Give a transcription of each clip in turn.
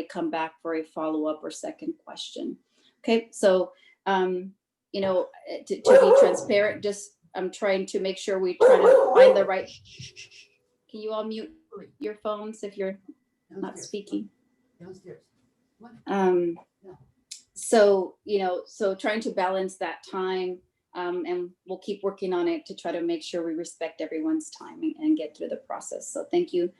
come back for a follow-up or second question. Okay, so you know, to be transparent, just I'm trying to make sure we try to find the right. Can you all mute your phones if you're not speaking? Downstairs. So, you know, so trying to balance that time, and we'll keep working on it to try to make sure we respect everyone's time and get through the process. So thank you.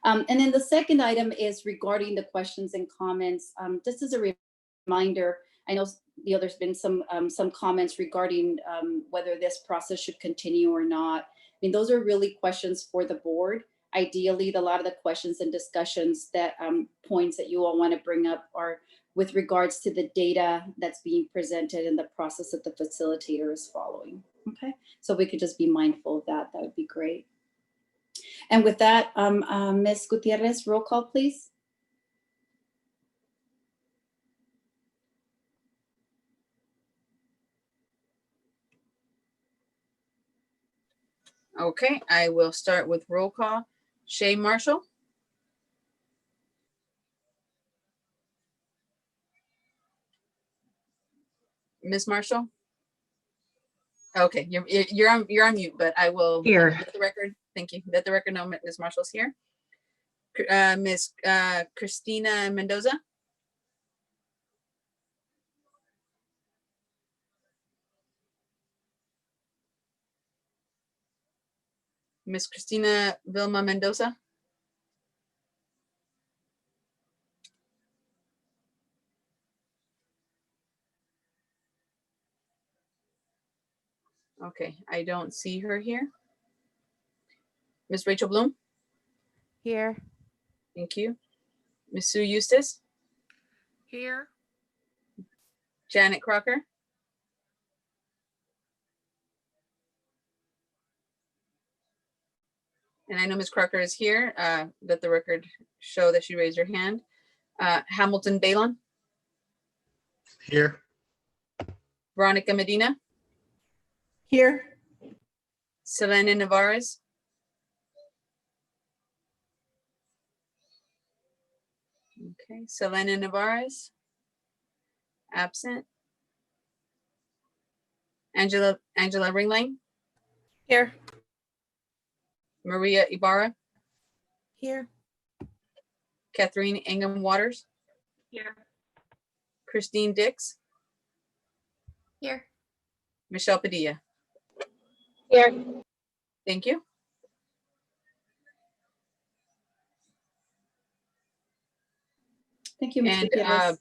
And then the second item is regarding the questions and comments. Just as a reminder, I know there's been some comments regarding whether this process should continue or not. I mean, those are really questions for the board. Ideally, a lot of the questions and discussions that points that you all want to bring up are with regards to the data that's being presented and the process that the facilitator is following. Okay, so we could just be mindful of that. That would be great. And with that, Ms. Gutierrez, roll call, please. Okay, I will start with roll call. Shay Marshall. Ms. Marshall. Okay, you're on mute, but I will Here. let the record. Thank you. Let the record know Ms. Marshall's here. Ms. Christina Mendoza. Ms. Christina Vilma Mendoza. Okay, I don't see her here. Ms. Rachel Bloom. Here. Thank you. Ms. Sue Eustace. Here. Janet Crocker. And I know Ms. Crocker is here. Let the record show that she raised her hand. Hamilton Balon. Here. Veronica Medina. Here. Selena Navarez. Okay, Selena Navarez. Absent. Angela Ringling. Here. Maria Ibarra. Here. Catherine Ingham Waters. Here. Christine Dix. Here. Michelle Padilla. Here. Thank you. Thank you, Ms. And Gutierrez.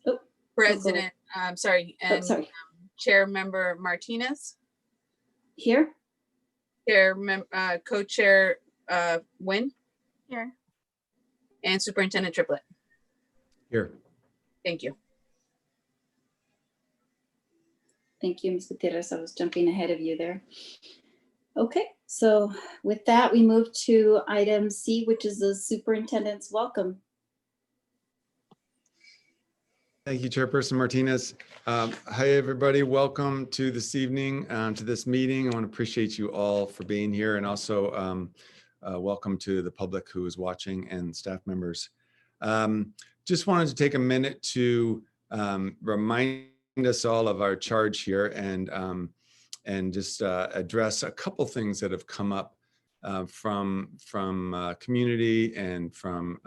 President, I'm sorry, and sorry. Chair Member Martinez. Here. Co-chair Nguyen. Here. And Superintendent Triplett. Here. Thank you. Thank you, Ms. Gutierrez. I was jumping ahead of you there. Okay, so with that, we move to item C, which is the superintendent's welcome. Thank you, Chairperson Martinez. Hi, everybody. Welcome to this evening, to this meeting. I want to appreciate you all for being here, and also welcome to the public who is watching and staff members. Just wanted to take a minute to remind us all of our charge here and just address a couple things that have come up from community and from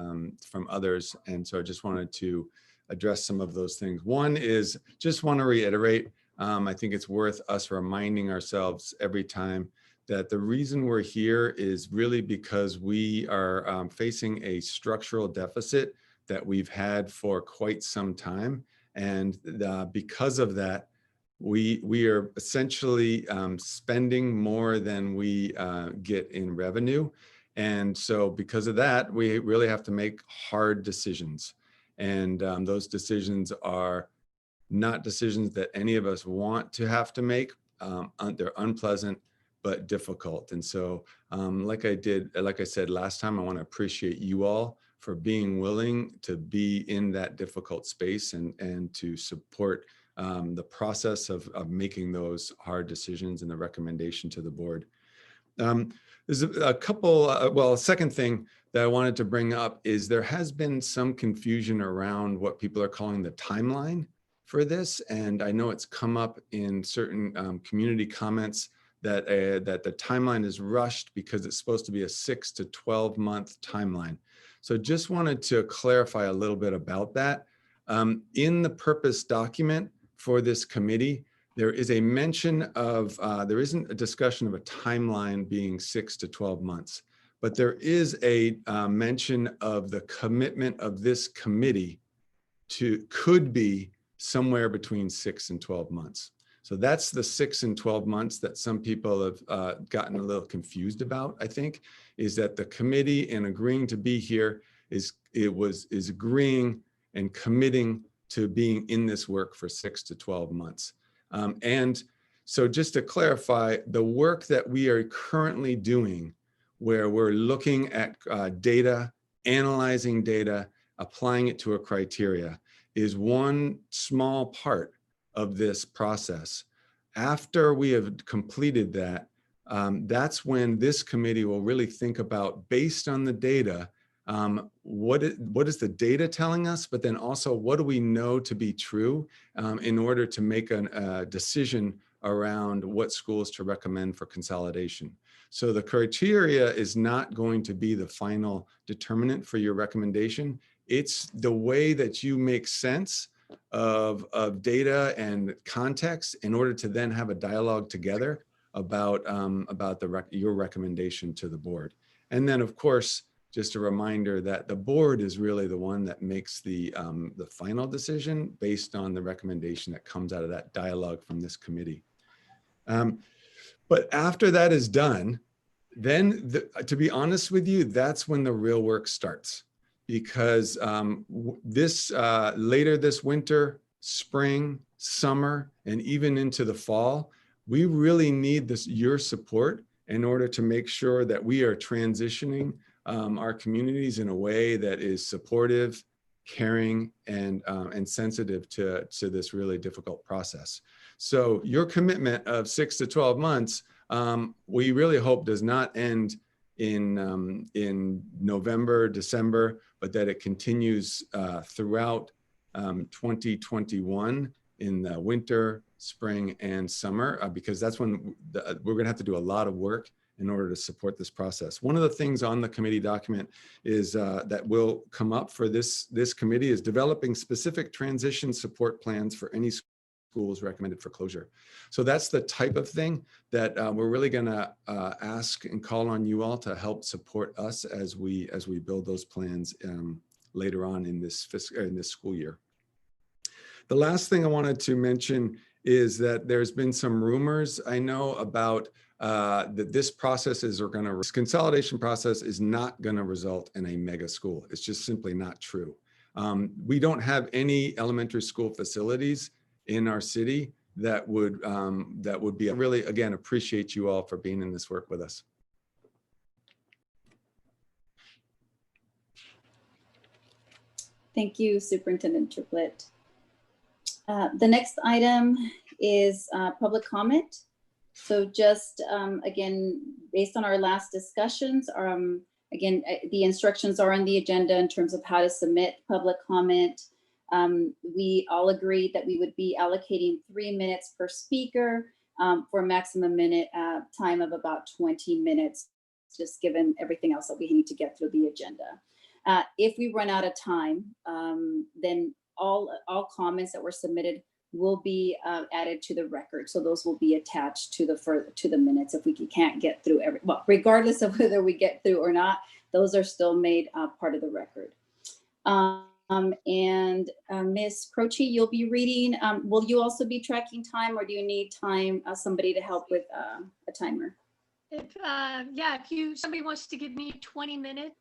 others. And so I just wanted to address some of those things. One is, just want to reiterate, I think it's worth us reminding ourselves every time that the reason we're here is really because we are facing a structural deficit that we've had for quite some time. And because of that, we are essentially spending more than we get in revenue. And so because of that, we really have to make hard decisions. And those decisions are not decisions that any of us want to have to make. They're unpleasant, but difficult. And so like I said last time, I want to appreciate you all for being willing to be in that difficult space and to support the process of making those hard decisions and the recommendation to the board. There's a couple, well, a second thing that I wanted to bring up is there has been some confusion around what people are calling the timeline for this. And I know it's come up in certain community comments that the timeline is rushed because it's supposed to be a 6 to 12 month timeline. So just wanted to clarify a little bit about that. In the purpose document for this committee, there is a mention of, there isn't a discussion of a timeline being 6 to 12 months, but there is a mention of the commitment of this committee could be somewhere between 6 and 12 months. So that's the 6 and 12 months that some people have gotten a little confused about, I think, is that the committee in agreeing to be here is agreeing and committing to being in this work for 6 to 12 months. And so just to clarify, the work that we are currently doing, where we're looking at data, analyzing data, applying it to a criteria, is one small part of this process. After we have completed that, that's when this committee will really think about, based on the data, what is the data telling us, but then also what do we know to be true in order to make a decision around what schools to recommend for consolidation. So the criteria is not going to be the final determinant for your recommendation. It's the way that you make sense of data and context in order to then have a dialogue together about your recommendation to the board. And then, of course, just a reminder that the board is really the one that makes the final decision based on the recommendation that comes out of that dialogue from this committee. But after that is done, then to be honest with you, that's when the real work starts. Because later this winter, spring, summer, and even into the fall, we really need your support in order to make sure that we are transitioning our communities in a way that is supportive, caring, and sensitive to this really difficult process. So your commitment of 6 to 12 months, we really hope does not end in November, December, but that it continues throughout 2021 in the winter, spring, and summer, because that's when we're going to have to do a lot of work in order to support this process. One of the things on the committee document is that will come up for this committee is developing specific transition support plans for any schools recommended for closure. So that's the type of thing that we're really going to ask and call on you all to help support us as we build those plans later on in this school year. The last thing I wanted to mention is that there's been some rumors, I know, about that this consolidation process is not going to result in a mega school. It's just simply not true. We don't have any elementary school facilities in our city that would be really, again, appreciate you all for being in this work with us. Thank you, Superintendent Triplett. The next item is public comment. So just again, based on our last discussions, again, the instructions are on the agenda in terms of how to submit public comment. We all agreed that we would be allocating 3 minutes per speaker for a maximum minute time of about 20 minutes, just given everything else that we need to get through the agenda. If we run out of time, then all comments that were submitted will be added to the record. So those will be attached to the minutes if we can't get through well, regardless of whether we get through or not, those are still made part of the record. Ms. Croce, you'll be reading. Will you also be tracking time, or do you need time, somebody to help with a timer? If somebody wants to give me 20 minutes,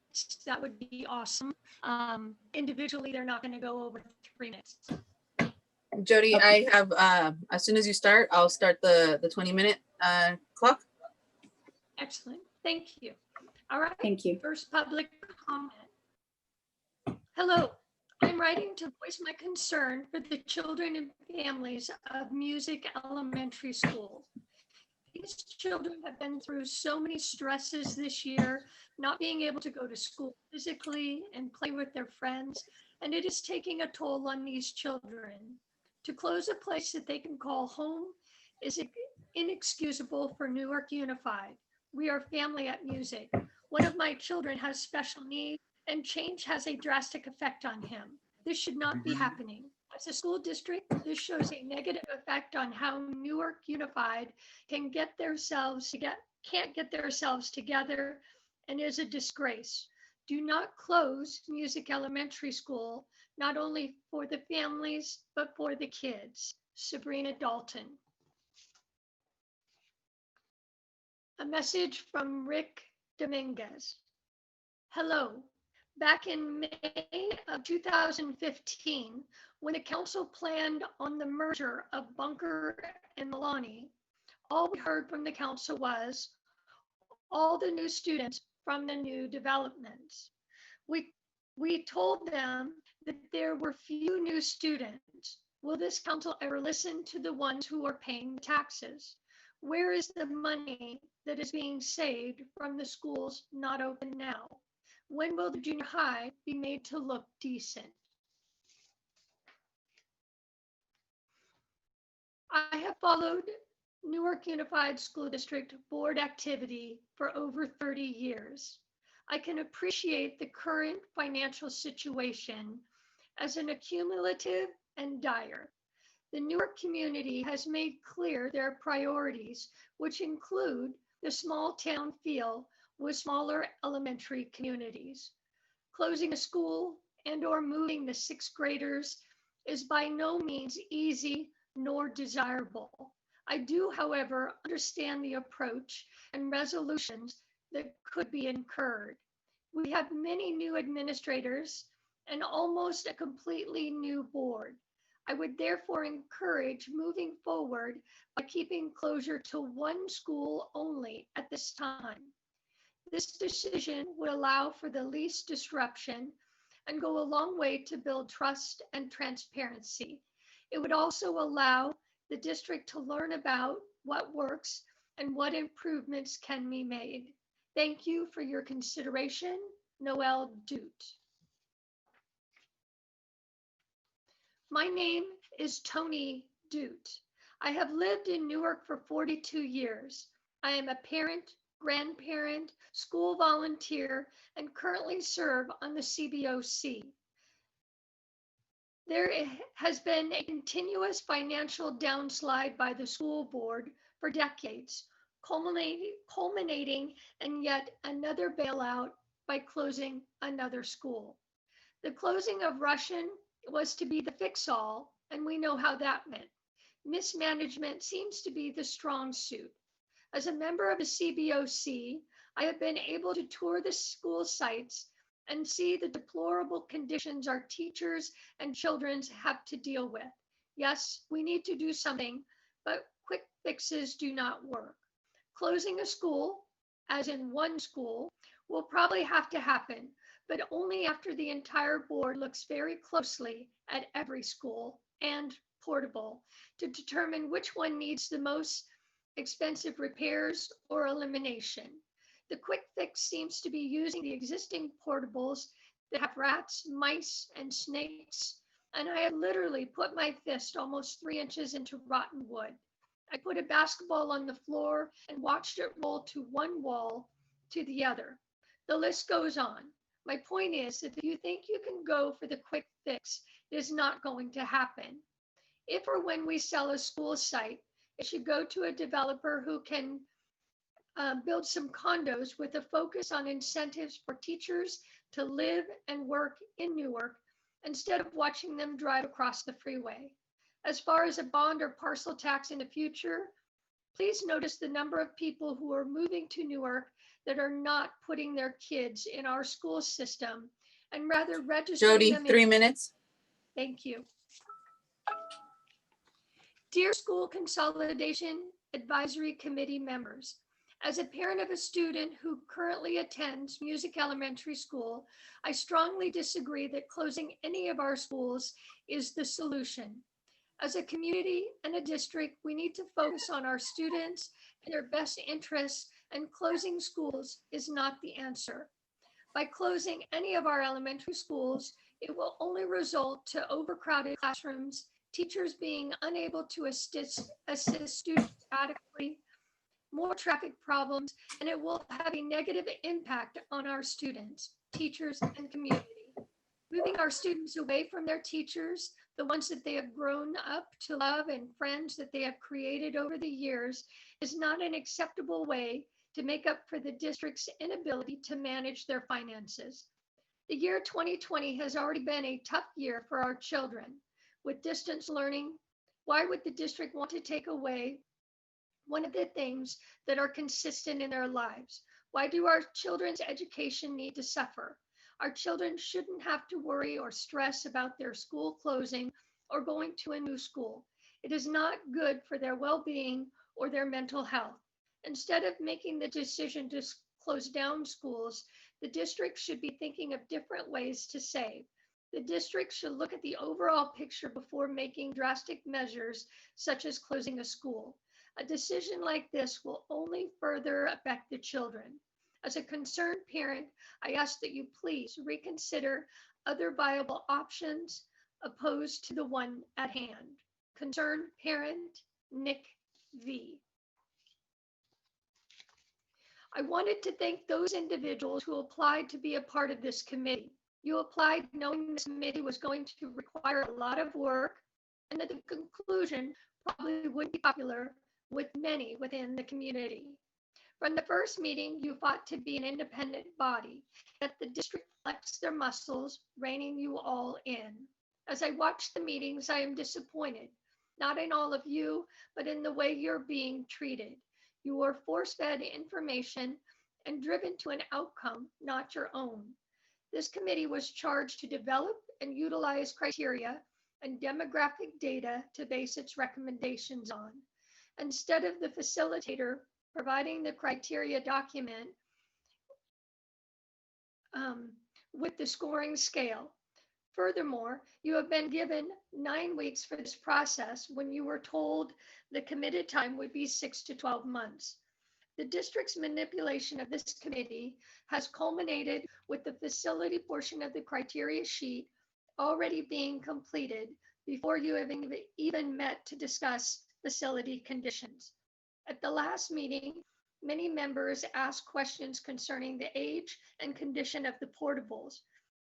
that would be awesome. Individually, they're not going to go over 3 minutes. Jody, Okay. I have, as soon as you start, I'll start the 20-minute clock. Excellent. Thank you. All right. Thank you. First public comment. Hello. I'm writing to voice my concern for the children and families of Music Elementary School. These children have been through so many stresses this year, not being able to go to school physically and play with their friends, and it is taking a toll on these children. To close a place that they can call home is inexcusable for Newark Unified. We are family at music. One of my children has special needs, and change has a drastic effect on him. This should not be happening. As a school district, this shows a negative effect on how Newark Unified can't get themselves together, and is a disgrace. Do not close Music Elementary School, not only for the families, but for the kids. Sabrina Dalton. A message from Rick Dominguez. Hello. Back in May of 2015, when the council planned on the merger of Bunker and Milani, all we heard from the council was all the new students from the new developments. We told them that there were few new students. Will this council ever listen to the ones who are paying the taxes? Where is the money that is being saved from the schools not open now? When will the junior high be made to look decent? I have followed Newark Unified School District board activity for over 30 years. I can appreciate the current financial situation as an accumulative and dire. The Newark community has made clear their priorities, which include the small town feel with smaller elementary communities. Closing a school and/or moving the sixth graders is by no means easy nor desirable. I do, however, understand the approach and resolutions that could be incurred. We have many new administrators and almost a completely new board. I would therefore encourage moving forward by keeping closure to one school only at this time. This decision would allow for the least disruption and go a long way to build trust and transparency. It would also allow the district to learn about what works and what improvements can be made. Thank you for your consideration. Noel Dute. My name is Tony Dute. I have lived in Newark for 42 years. I am a parent, grandparent, school volunteer, and currently serve on the CBOC. There has been a continuous financial downslide by the school board for decades, culminating in yet another bailout by closing another school. The closing of Russian was to be the fix-all, and we know how that went. Mismanagement seems to be the strong suit. As a member of the CBOC, I have been able to tour the school sites and see the deplorable conditions our teachers and children have to deal with. Yes, we need to do something, but quick fixes do not work. Closing a school, as in one school, will probably have to happen, but only after the entire board looks very closely at every school and portable to determine which one needs the most expensive repairs or elimination. The quick fix seems to be using the existing portables that have rats, mice, and snakes, and I have literally put my fist almost 3 inches into rotten wood. I put a basketball on the floor and watched it roll to one wall to the other. The list goes on. My point is that if you think you can go for the quick fix, it is not going to happen. If or when we sell a school site, it should go to a developer who can build some condos with a focus on incentives for teachers to live and work in Newark instead of watching them drive across the freeway. As far as a bond or parcel tax in the future, please notice the number of people who are moving to Newark that are not putting their kids in our school system and rather registering Jody, them. 3 minutes. Thank you. Dear School Consolidation Advisory Committee members, as a parent of a student who currently attends Music Elementary School, I strongly disagree that closing any of our schools is the solution. As a community and a district, we need to focus on our students and their best interests, and closing schools is not the answer. By closing any of our elementary schools, it will only result to overcrowded classrooms, teachers being unable to assist students adequately, more traffic problems, and it will have a negative impact on our students, teachers, and community. Moving our students away from their teachers, the ones that they have grown up to love and friends that they have created over the years, is not an acceptable way to make up for the district's inability to manage their finances. The year 2020 has already been a tough year for our children. With distance learning, why would the district want to take away one of the things that are consistent in their lives? Why do our children's education need to suffer? Our children shouldn't have to worry or stress about their school closing or going to a new school. It is not good for their well-being or their mental health. Instead of making the decision to close down schools, the district should be thinking of different ways to save. The district should look at the overall picture before making drastic measures such as closing a school. A decision like this will only further affect the children. As a concerned parent, I ask that you please reconsider other viable options opposed to the one at hand. Concerned parent, Nick V. I wanted to thank those individuals who applied to be a part of this committee. You applied knowing this committee was going to require a lot of work and that the conclusion probably wouldn't be popular with many within the community. From the first meeting, you fought to be an independent body, yet the district flexed their muscles, reining you all in. As I watch the meetings, I am disappointed, not in all of you, but in the way you're being treated. You were force-fed information and driven to an outcome, not your own. This committee was charged to develop and utilize criteria and demographic data to base its recommendations on. Instead of the facilitator providing the criteria document with the scoring scale. Furthermore, you have been given 9 weeks for this process when you were told the committed time would be 6 to 12 months. The district's manipulation of this committee has culminated with the facility portion of the criteria sheet already being completed before you have even met to discuss facility conditions. At the last meeting, many members asked questions concerning the age and condition of the portables.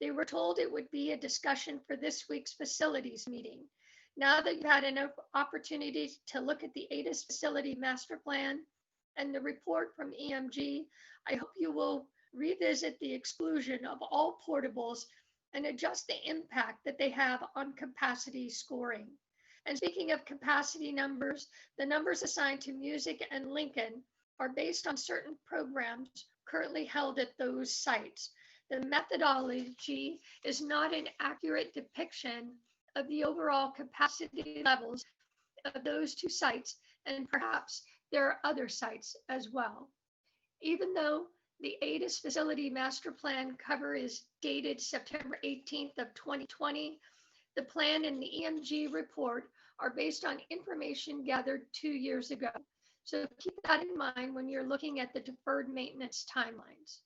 They were told it would be a discussion for this week's facilities meeting. Now that you've had enough opportunity to look at the ADIS facility master plan and the report from EMG, I hope you will revisit the exclusion of all portables and adjust the impact that they have on capacity scoring. And speaking of capacity numbers, the numbers assigned to Music and Lincoln are based on certain programs currently held at those sites. The methodology is not an accurate depiction of the overall capacity levels of those two sites, and perhaps there are other sites as well. Even though the ADIS facility master plan cover is dated September 18th of 2020, the plan and the EMG report are based on information gathered 2 years ago. So keep that in mind when you're looking at the deferred maintenance timelines.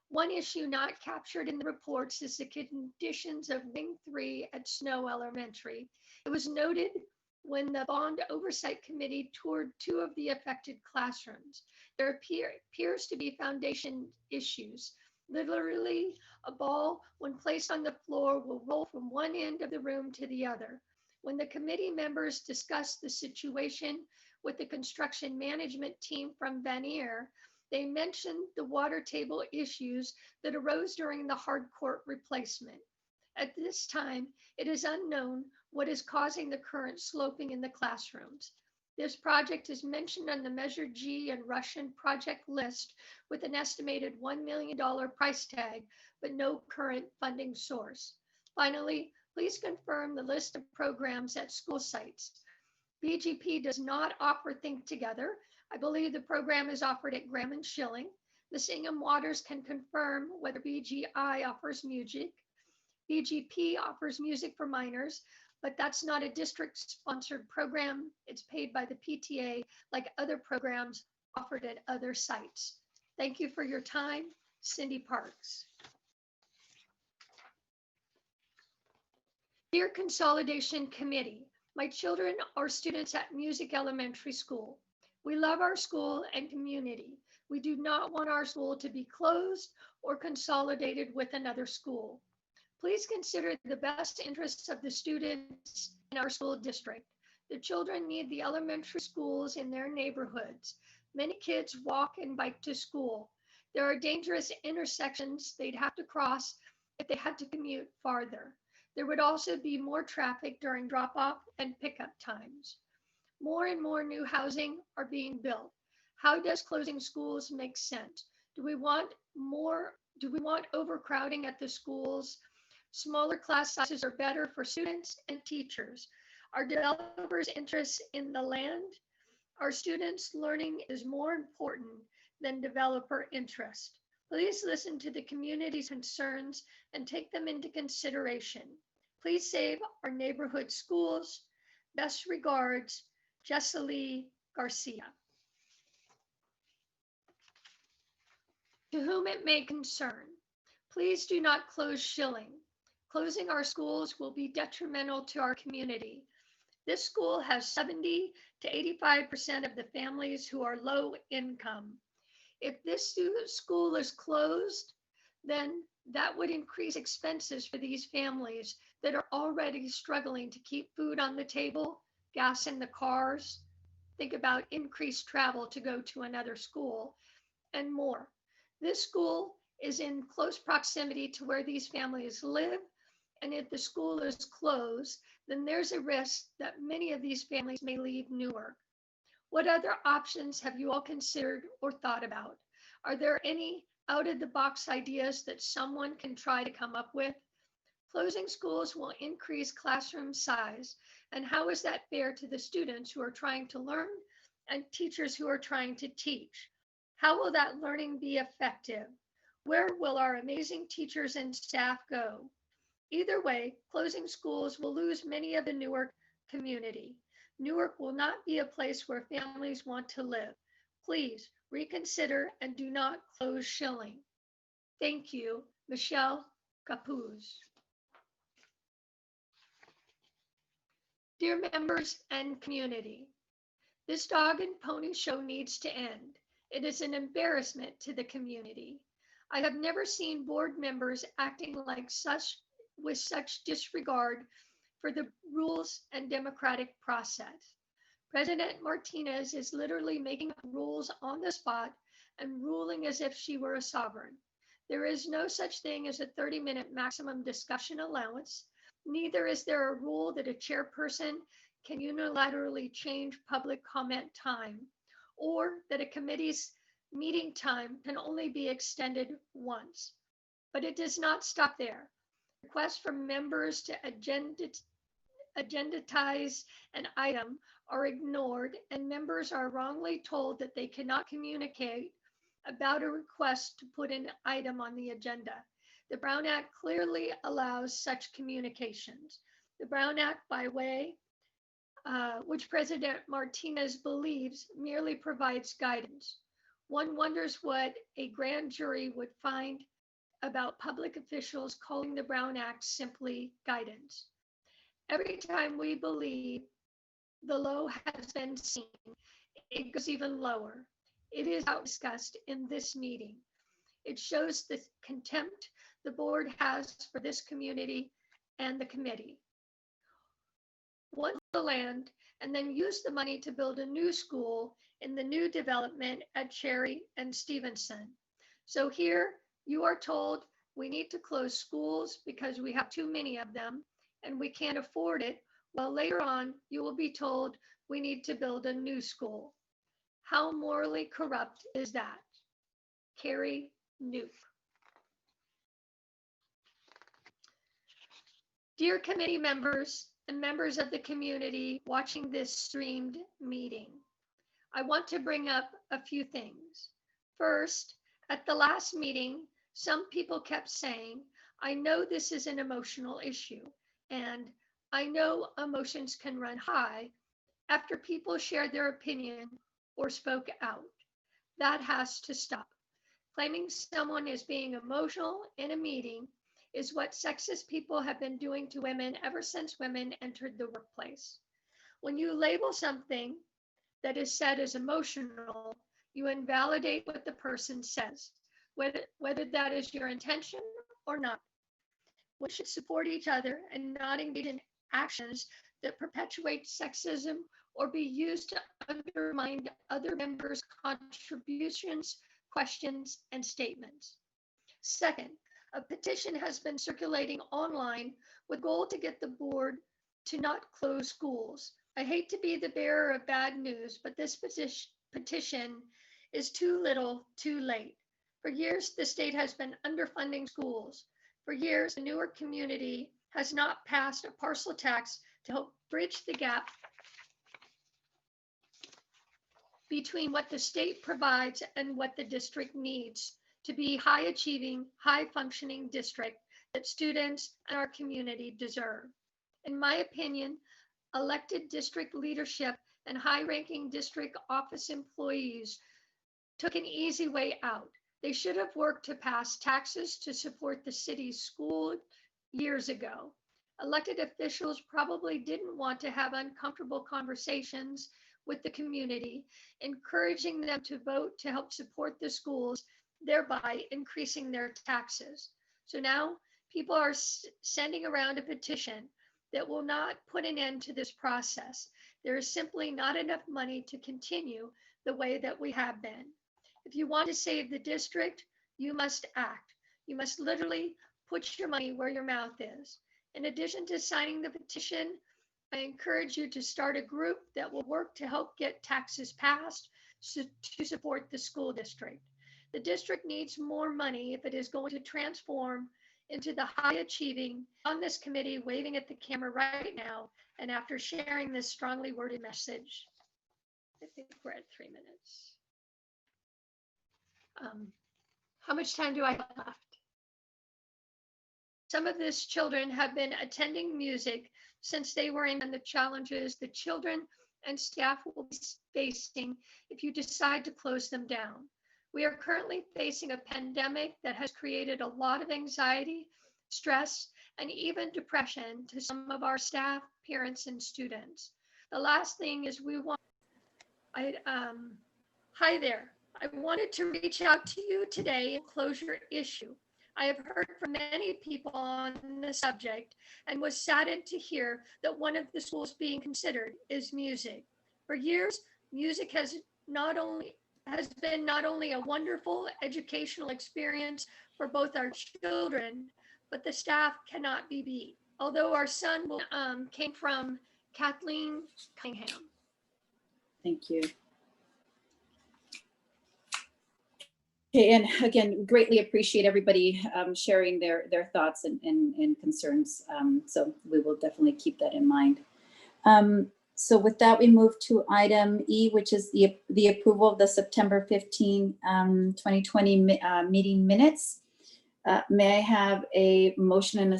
One issue not captured in the reports is the conditions of Wing 3 at Snow Elementary. It was noted when the Bond Oversight Committee toured 2 of the affected classrooms. There appears to be foundation issues. Literally, a ball, when placed on the floor, will roll from one end of the room to the other. When the committee members discussed the situation with the construction management team from Vanier, they mentioned the water table issues that arose during the hardcourt replacement. At this time, it is unknown what is causing the current sloping in the classrooms. This project is mentioned on the Measure G and Russian project list with an estimated $1 million price tag, but no current funding source. Finally, please confirm the list of programs at school sites. BGP does not offer Think Together. I believe the program is offered at Graham and Schilling. The Singham Waters can confirm whether BGI offers music. BGP offers music for minors, but that's not a district-sponsored program. It's paid by the PTA like other programs offered at other sites. Thank you for your time. Cindy Parks. Dear Consolidation Committee, my children are students at Music Elementary School. We love our school and community. We do not want our school to be closed or consolidated with another school. Please consider the best interests of the students in our school district. The children need the elementary schools in their neighborhoods. Many kids walk and bike to school. There are dangerous intersections they'd have to cross if they had to commute farther. There would also be more traffic during drop-off and pickup times. More and more new housing are being built. How does closing schools make sense? Do we want overcrowding at the schools? Smaller class sizes are better for students and teachers. Are developers' interests in the land? Our students' learning is more important than developer interest. Please listen to the community's concerns and take them into consideration. Please save our neighborhood schools. Best regards, Jessalee Garcia. To whom it may concern, please do not close Schilling. Closing our schools will be detrimental to our community. This school has 70 to 85% of the families who are low income. If this school is closed, then that would increase expenses for these families that are already struggling to keep food on the table, gas in the cars, think about increased travel to go to another school, and more. This school is in close proximity to where these families live, and if the school is closed, then there's a risk that many of these families may leave Newark. What other options have you all considered or thought about? Are there any out-of-the-box ideas that someone can try to come up with? Closing schools will increase classroom size, and how is that fair to the students who are trying to learn and teachers who are trying to teach? How will that learning be effective? Where will our amazing teachers and staff go? Either way, closing schools will lose many of the Newark community. Newark will not be a place where families want to live. Please reconsider and do not close Schilling. Thank you, Michelle Capuz. Dear members and community, this dog and pony show needs to end. It is an embarrassment to the community. I have never seen board members acting like with such disregard for the rules and democratic process. President Martinez is literally making up rules on the spot and ruling as if she were a sovereign. There is no such thing as a 30-minute maximum discussion allowance. Neither is there a rule that a chairperson can unilaterally change public comment time, or that a committee's meeting time can only be extended once. But it does not stop there. Requests from members to agendatize an item are ignored, and members are wrongly told that they cannot communicate about a request to put an item on the agenda. The Brown Act clearly allows such communications. The Brown Act, by way, which President Martinez believes merely provides guidance. One wonders what a grand jury would find about public officials calling the Brown Act simply guidance. Every time we believe the low has been seen, it goes even lower. It is out discussed in this meeting. It shows the contempt the board has for this community and the committee. Want the land and then use the money to build a new school in the new development at Cherry and Stevenson. So here you are told we need to close schools because we have too many of them and we can't afford it, while later on you will be told we need to build a new school. How morally corrupt is that? Carrie Nuke. Dear committee members and members of the community watching this streamed meeting, I want to bring up a few things. First, at the last meeting, some people kept saying, I know this is an emotional issue, and I know emotions can run high after people shared their opinion or spoke out. That has to stop. Claiming someone is being emotional in a meeting is what sexist people have been doing to women ever since women entered the workplace. When you label something that is said as emotional, you invalidate what the person says, whether that is your intention or not. We should support each other and not engage in actions that perpetuate sexism or be used to undermine other members' contributions, questions, and statements. Second, a petition has been circulating online with goal to get the board to not close schools. I hate to be the bearer of bad news, but this petition is too little, too late. For years, the state has been underfunding schools. For years, the Newark community has not passed a parcel tax to help bridge the gap between what the state provides and what the district needs to be high achieving, high functioning district that students and our community deserve. In my opinion, elected district leadership and high ranking district office employees took an easy way out. They should have worked to pass taxes to support the city's school years ago. Elected officials probably didn't want to have uncomfortable conversations with the community, encouraging them to vote to help support the schools, thereby increasing their taxes. So now people are sending around a petition that will not put an end to this process. There is simply not enough money to continue the way that we have been. If you want to save the district, you must act. You must literally put your money where your mouth is. In addition to signing the petition, I encourage you to start a group that will work to help get taxes passed to support the school district. The district needs more money if it is going to transform into the high achieving on this committee, waving at the camera right now, and after sharing this strongly worded message. I think we're at 3 minutes. How much time do I have left? Some of these children have been attending music since they were in the challenges the children and staff will be facing if you decide to close them down. We are currently facing a pandemic that has created a lot of anxiety, stress, and even depression to some of our staff, parents, and students. The last thing is hi there. I wanted to reach out to you today and close your issue. I have heard from many people on the subject and was saddened to hear that one of the schools being considered is music. For years, music has been not only a wonderful educational experience for both our children, but the staff cannot be beat. Although our son came from Kathleen Cunningham. Thank you. Okay, and again, greatly appreciate everybody sharing their thoughts and concerns. So we will definitely keep that in mind. So with that, we move to item E, which is the approval of the September 15, 2020 meeting minutes. May I have a motion and a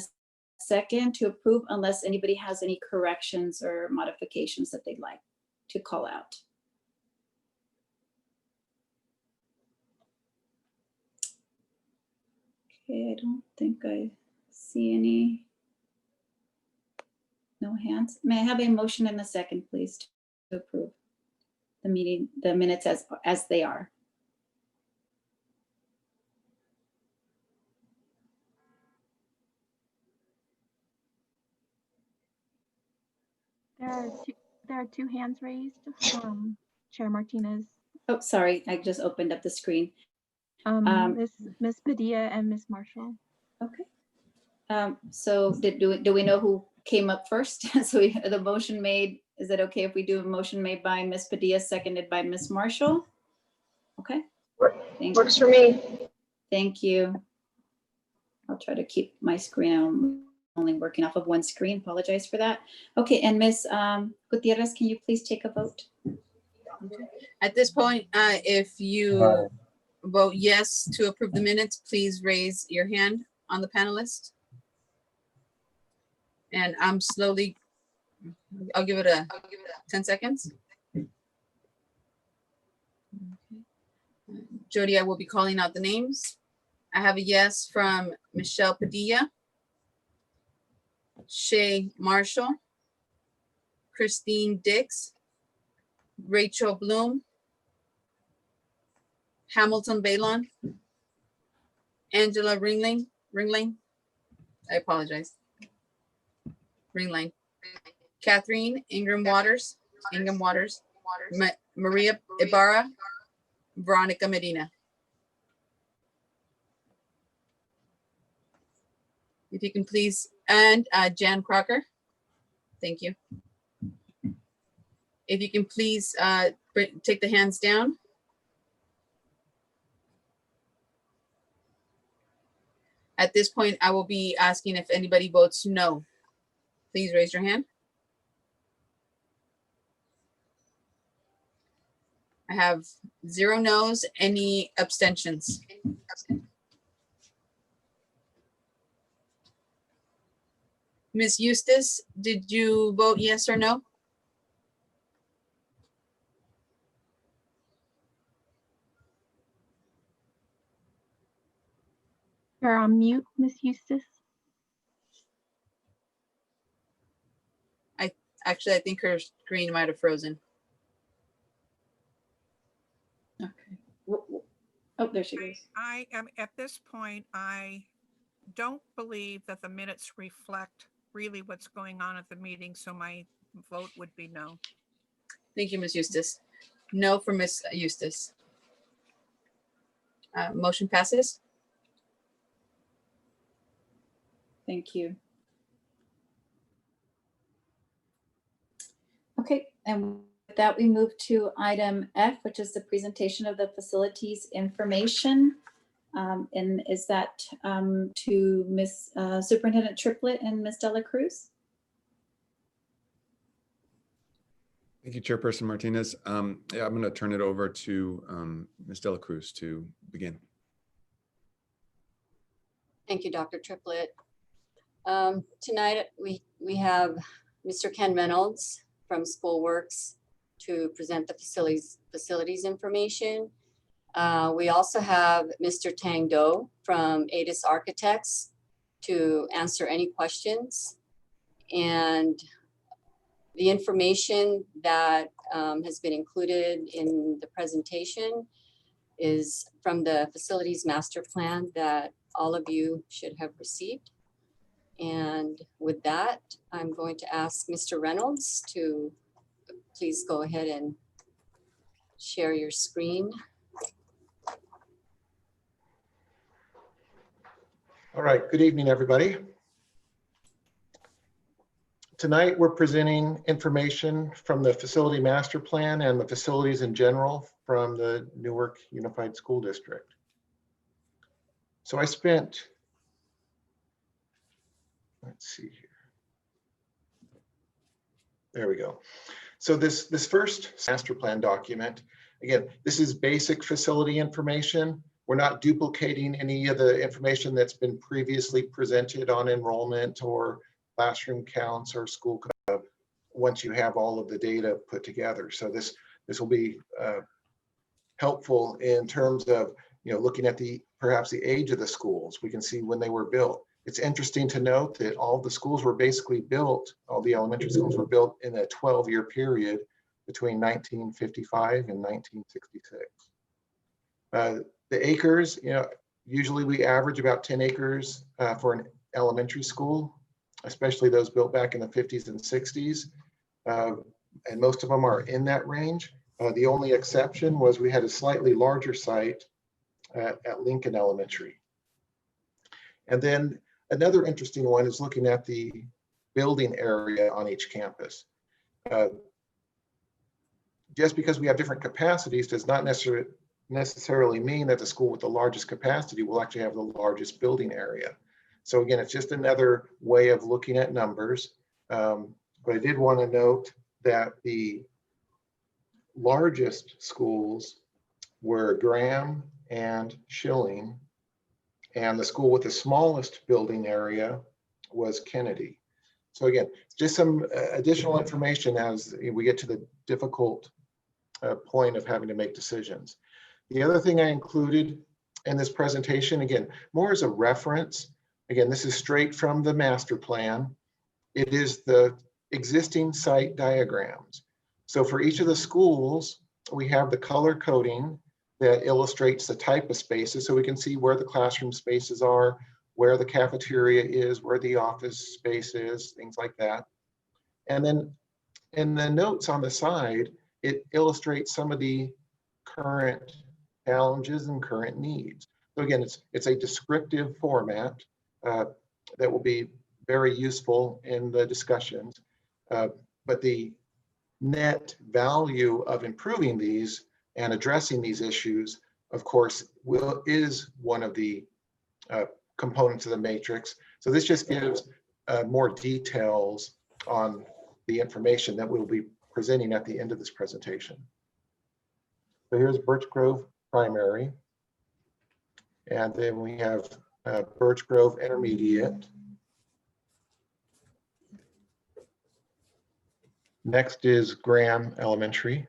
second to approve unless anybody has any corrections or modifications that they'd like to call out? Okay, I don't think I see any. No hands. May I have a motion and a second, please, to approve the minutes as they are? There are two hands raised. Chair Martinez, Oh, sorry, I just opened up the screen. Miss Padilla and Miss Marshall. Okay. So do we know who came up first? So the motion made, is it okay if we do a motion made by Miss Padilla, seconded by Miss Marshall? Okay. Works for me. Thank you. I'll try to keep my screen. I'm only working off of one screen. Apologize for that. Okay, and Miss Gutierrez, can you please take a vote? At this point, if you vote yes to approve the minutes, please raise your hand on the panelist. And I'm slowly I'll give it 10 seconds. Jody, I will be calling out the names. I have a yes from Michelle Padilla, Shay Marshall, Christine Dix, Rachel Bloom, Hamilton Balon, Angela Ringling, I apologize. Ringling, Catherine Ingram Waters, Maria Ibarra, Veronica Medina. If you can please, and Jan Crocker, thank you. If you can please take the hands down. At this point, I will be asking if anybody votes no. Please raise your hand. I have 0 no's, any abstentions? Ms. Eustace, did you vote yes or no? You're on mute, Miss Eustace. Actually, I think her screen might have frozen. Okay. Oh, there she goes. I am at this point, I don't believe that the minutes reflect really what's going on at the meeting, so my vote would be no. Thank you, Ms. Eustace. No for Ms. Eustace. Motion passes. Thank you. Okay, and with that, we move to item F, which is the presentation of the facilities information. And is that to Ms. Superintendent Triplett and Ms. Dela Cruz? Thank you, Chairperson Martinez. Yeah, I'm going to turn it over to Ms. Dela Cruz to begin. Thank you, Dr. Triplett. Tonight, we have Mr. Ken Reynolds from SchoolWorks to present the facilities information. We also have Mr. Tang Do from ADIS Architects to answer any questions. And the information that has been included in the presentation is from the facilities master plan that all of you should have received. And with that, I'm going to ask Mr. Reynolds to please go ahead and share your screen. All right, good evening, everybody. Tonight, we're presenting information from the facility master plan and the facilities in general from the Newark Unified School District. So I spent, let's see here. There we go. So this first master plan document, again, this is basic facility information. We're not duplicating any of the information that's been previously presented on enrollment or classroom counts or school code once you have all of the data put together. So this will be helpful in terms of looking at perhaps the age of the schools. We can see when they were built. It's interesting to note that all the schools were basically built, all the elementary schools were built in a 12-year period between 1955 and 1966. The acres, usually we average about 10 acres for an elementary school, especially those built back in the 50s and 60s. And most of them are in that range. The only exception was we had a slightly larger site at Lincoln Elementary. And then another interesting one is looking at the building area on each campus. Just because we have different capacities does not necessarily mean that the school with the largest capacity will actually have the largest building area. So again, it's just another way of looking at numbers. But I did want to note that the largest schools were Graham and Schilling, and the school with the smallest building area was Kennedy. So again, just some additional information as we get to the difficult point of having to make decisions. The other thing I included in this presentation, again, more as a reference. Again, this is straight from the master plan. It is the existing site diagrams. So for each of the schools, we have the color coding that illustrates the type of spaces, so we can see where the classroom spaces are, where the cafeteria is, where the office space is, things like that. And then in the notes on the side, it illustrates some of the current challenges and current needs. So again, it's a descriptive format that will be very useful in the discussions. But the net value of improving these and addressing these issues, of course, is one of the components of the matrix. So this just gives more details on the information that we'll be presenting at the end of this presentation. So here's Birch Grove Primary. And then we have Birch Grove Intermediate. Next is Graham Elementary.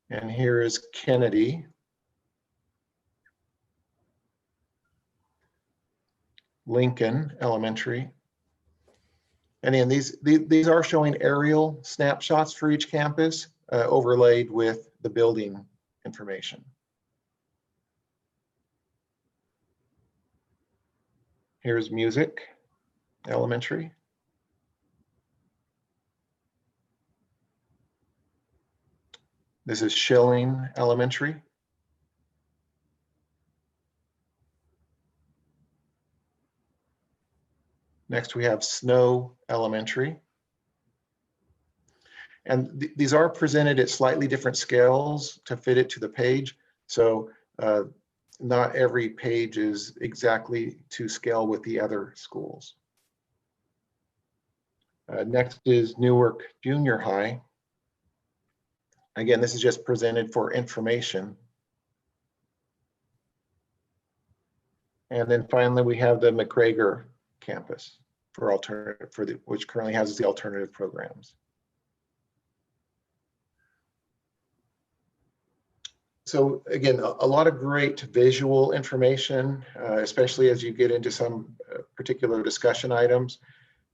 And here is Kennedy. Lincoln Elementary. And then these are showing aerial snapshots for each campus overlaid with the building information. Here's Music Elementary. This is Schilling Elementary. Next, we have Snow Elementary. And these are presented at slightly different scales to fit it to the page. So not every page is exactly to scale with the other schools. Next is Newark Junior High. Again, this is just presented for information. And then finally, we have the McGregor campus for alternative, which currently houses the alternative programs. So again, a lot of great visual information, especially as you get into some particular discussion items.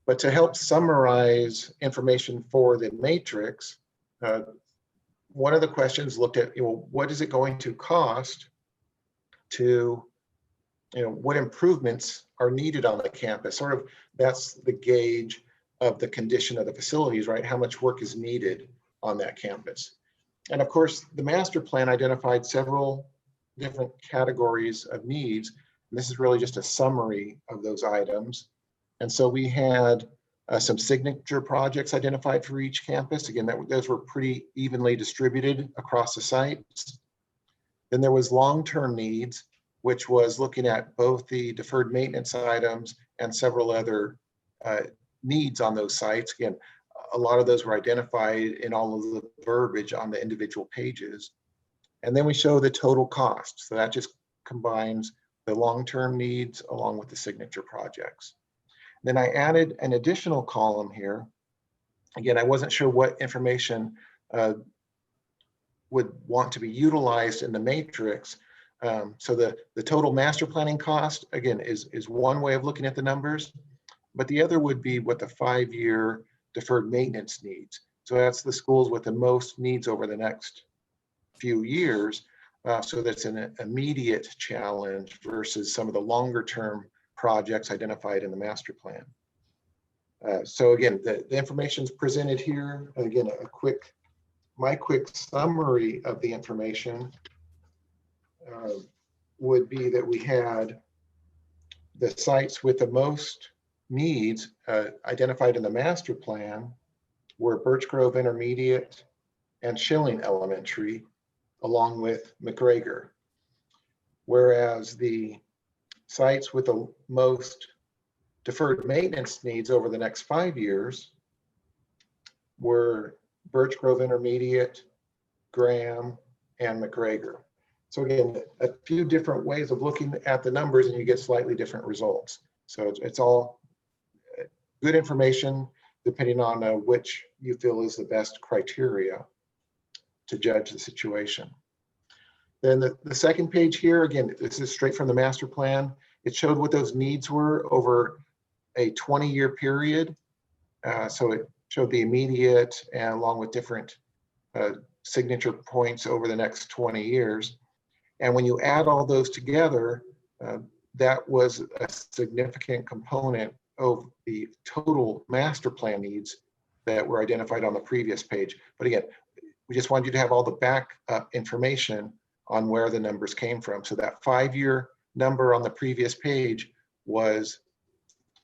But to help summarize information for the matrix, one of the questions looked at, what is it going to cost to, what improvements are needed on the campus? Sort of that's the gauge of the condition of the facilities, right? How much work is needed on that campus? And of course, the master plan identified several different categories of needs. And this is really just a summary of those items. And so we had some signature projects identified for each campus. Again, those were pretty evenly distributed across the sites. Then there was long-term needs, which was looking at both the deferred maintenance items and several other needs on those sites. Again, a lot of those were identified in all of the verbiage on the individual pages. And then we show the total cost. So that just combines the long-term needs along with the signature projects. Then I added an additional column here. Again, I wasn't sure what information would want to be utilized in the matrix. So the total master planning cost, again, is one way of looking at the numbers, but the other would be what the 5-year deferred maintenance needs. So that's the schools with the most needs over the next few years. So that's an immediate challenge versus some of the longer term projects identified in the master plan. So again, the information is presented here. Again, my quick summary of the information would be that we had the sites with the most needs identified in the master plan were Birch Grove Intermediate and Schilling Elementary, along with McGregor. Whereas the sites with the most deferred maintenance needs over the next 5 years were Birch Grove Intermediate, Graham, and McGregor. So again, a few different ways of looking at the numbers and you get slightly different results. So it's all good information depending on which you feel is the best criteria to judge the situation. Then the second page here, again, this is straight from the master plan. It showed what those needs were over a 20-year period. So it showed the immediate and along with different signature points over the next 20 years. And when you add all those together, that was a significant component of the total master plan needs that were identified on the previous page. But again, we just wanted you to have all the backup information on where the numbers came from. So that 5-year number on the previous page was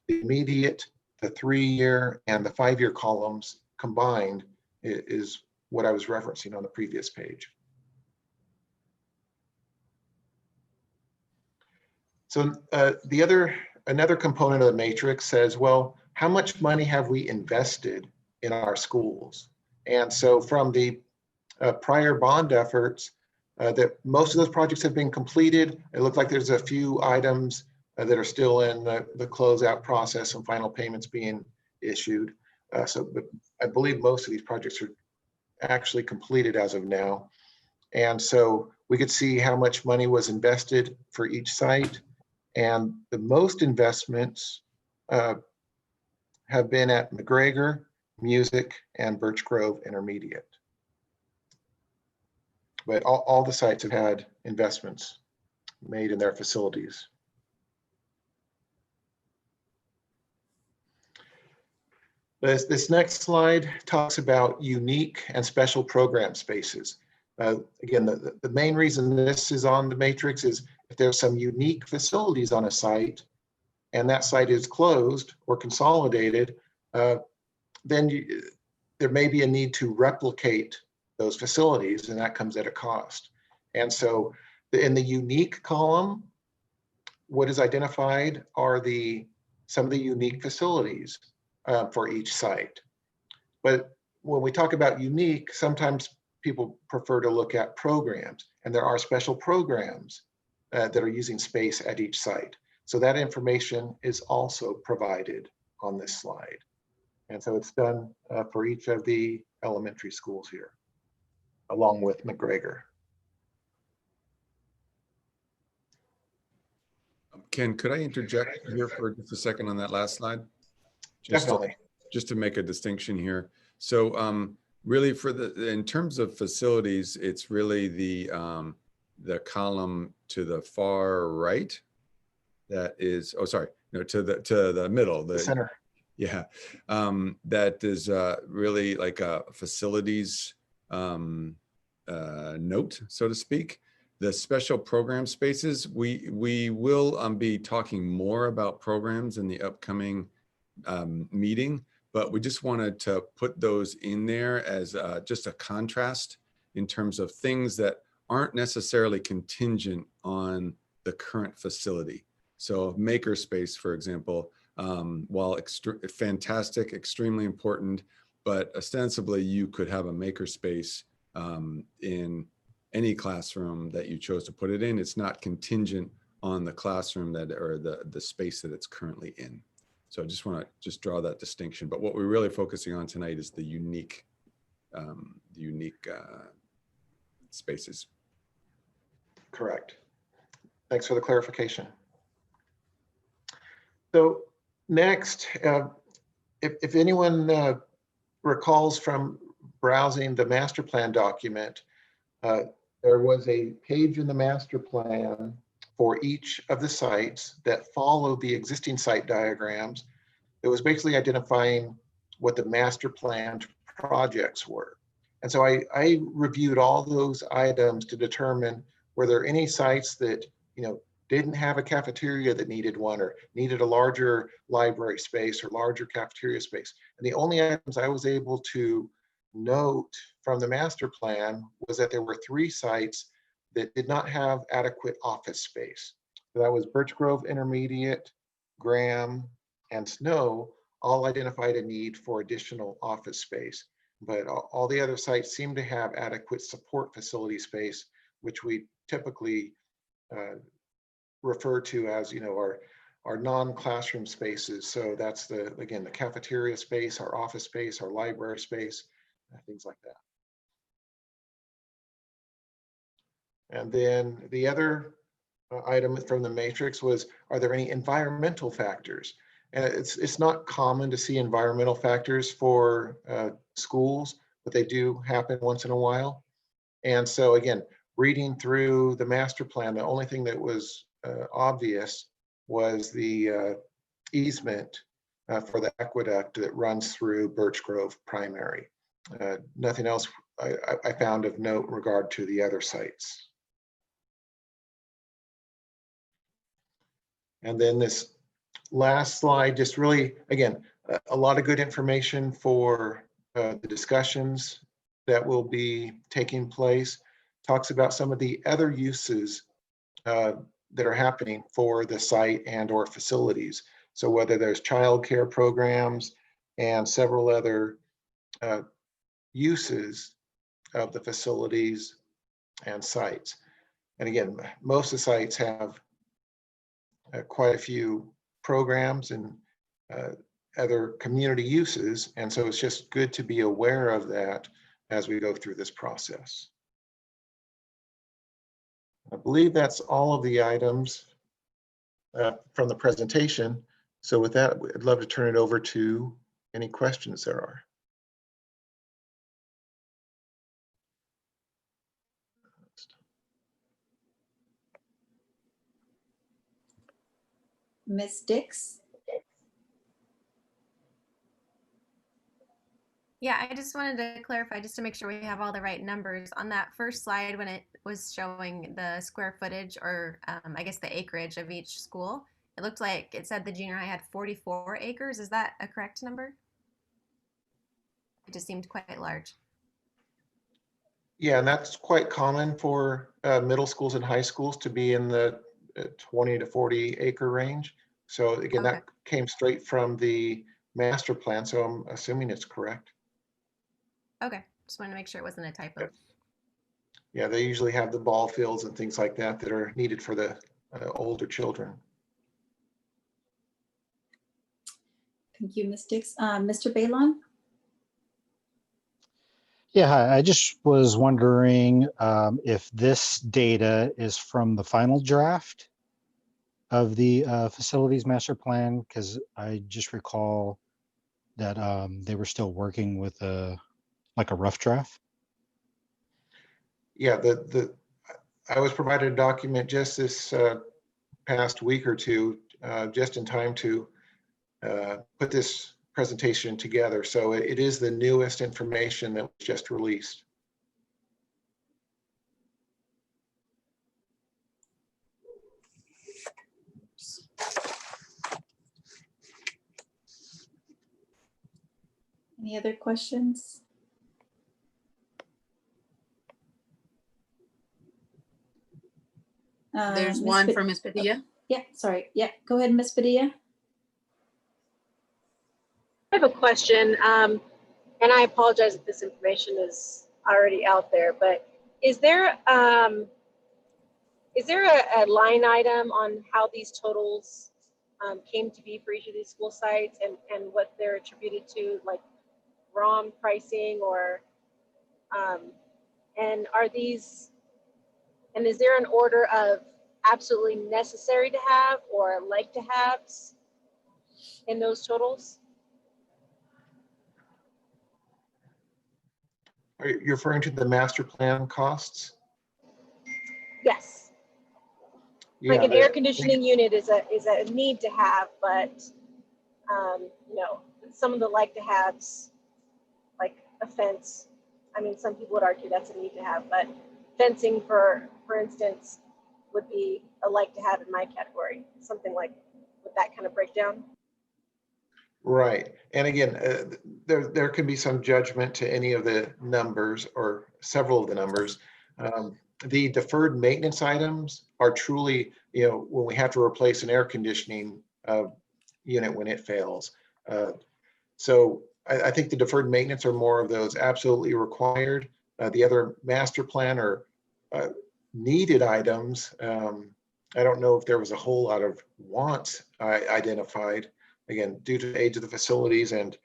the immediate, the 3-year, and the 5-year columns combined is what I was referencing on the previous page. So another component of the matrix says, well, how much money have we invested in our schools? And so from the prior bond efforts, that most of those projects have been completed. It looks like there's a few items that are still in the closeout process and final payments being issued. But I believe most of these projects are actually completed as of now. And so we could see how much money was invested for each site. And the most investments have been at McGregor, Music, and Birch Grove Intermediate. But all the sites have had investments made in their facilities. This next slide talks about unique and special program spaces. Again, the main reason this is on the matrix is if there's some unique facilities on a site and that site is closed or consolidated, then there may be a need to replicate those facilities, and that comes at a cost. And so in the unique column, what is identified are some of the unique facilities for each site. But when we talk about unique, sometimes people prefer to look at programs, and there are special programs that are using space at each site. So that information is also provided on this slide. And so it's done for each of the elementary schools here, along with McGregor. Ken, could I interject here for just a second on that last slide? Definitely. Just to make a distinction here. So really in terms of facilities, it's really the column to the far right that is, oh, sorry, no, to the middle. The center. Yeah, that is really like a facilities note, so to speak. The special program spaces, we will be talking more about programs in the upcoming meeting, but we just wanted to put those in there as just a contrast in terms of things that aren't necessarily contingent on the current facility. So makerspace, for example, while fantastic, extremely important, but ostensibly you could have a makerspace in any classroom that you chose to put it in. It's not contingent on the classroom or the space that it's currently in. So I just want to draw that distinction. But what we're really focusing on tonight is the unique spaces. Correct. Thanks for the clarification. So next, if anyone recalls from browsing the master plan document, there was a page in the master plan for each of the sites that followed the existing site diagrams. It was basically identifying what the master planned projects were. And so I reviewed all those items to determine were there any sites that, didn't have a cafeteria that needed one or needed a larger library space or larger cafeteria space. And the only items I was able to note from the master plan was that there were 3 sites that did not have adequate office space. So that was Birch Grove Intermediate, Graham, and Snow all identified a need for additional office space. But all the other sites seem to have adequate support facility space, which we typically refer to as, our non-classroom spaces. So that's again, the cafeteria space, our office space, our library space, things like that. And then the other item from the matrix was, are there any environmental factors? And it's not common to see environmental factors for schools, but they do happen once in a while. And so again, reading through the master plan, the only thing that was obvious was the easement for the aqueduct that runs through Birch Grove Primary. Nothing else I found of note in regard to the other sites. And then this last slide, just really, again, a lot of good information for the discussions that will be taking place. Talks about some of the other uses that are happening for the site and or facilities. So whether there's childcare programs and several other uses of the facilities and sites. And again, most of the sites have quite a few programs and other community uses. And so it's just good to be aware of that as we go through this process. I believe that's all of the items from the presentation. So with that, I'd love to turn it over to any questions there are. Ms. Dix? Yeah, I just wanted to clarify, just to make sure we have all the right numbers. On that first slide, when it was showing the square footage, or I guess the acreage of each school, it looked like it said the junior high had 44 acres. Is that a correct number? It just seemed quite large. Yeah, and that's quite common for middle schools and high schools to be in the 20 to 40 acre range. So again, Okay. that came straight from the master plan. So I'm assuming it's correct. Okay, just wanted to make sure it wasn't a typo. Yeah, they usually have the ball fields and things like that that are needed for the older children. Thank you, Ms. Dix. Mr. Balon? Yeah, hi. I just was wondering if this data is from the final draft of the facilities master plan, because I just recall that they were still working with like a rough draft. Yeah, I was provided a document just this past week or two, just in time to put this presentation together. So it is the newest information that was just released. Any other questions? There's Ms. one Ba- from Ms. Padilla. Yeah, sorry. Yeah, go ahead, Ms. Padilla. I have a question, and I apologize if this information is already out there, but is there a line item on how these totals came to be for each of these school sites and what they're attributed to, like ROM pricing, or and are these, and is there an order of absolutely necessary to have or like to haves in those totals? Are you referring to the master plan costs? Yes. Yeah, Like an air conditioning unit is a need to have, but some of the like to haves, like a fence. I mean, some people would argue that's a need to have, but fencing, for instance, would be a like to have in my category. Something like with that kind of breakdown. Right. And again, there can be some judgment to any of the numbers or several of the numbers. The deferred maintenance items are truly, when we have to replace an air conditioning unit when it fails. So I think the deferred maintenance are more of those absolutely required. The other master plan are needed items, I don't know if there was a whole lot of wants identified, again, due to the age of the facilities and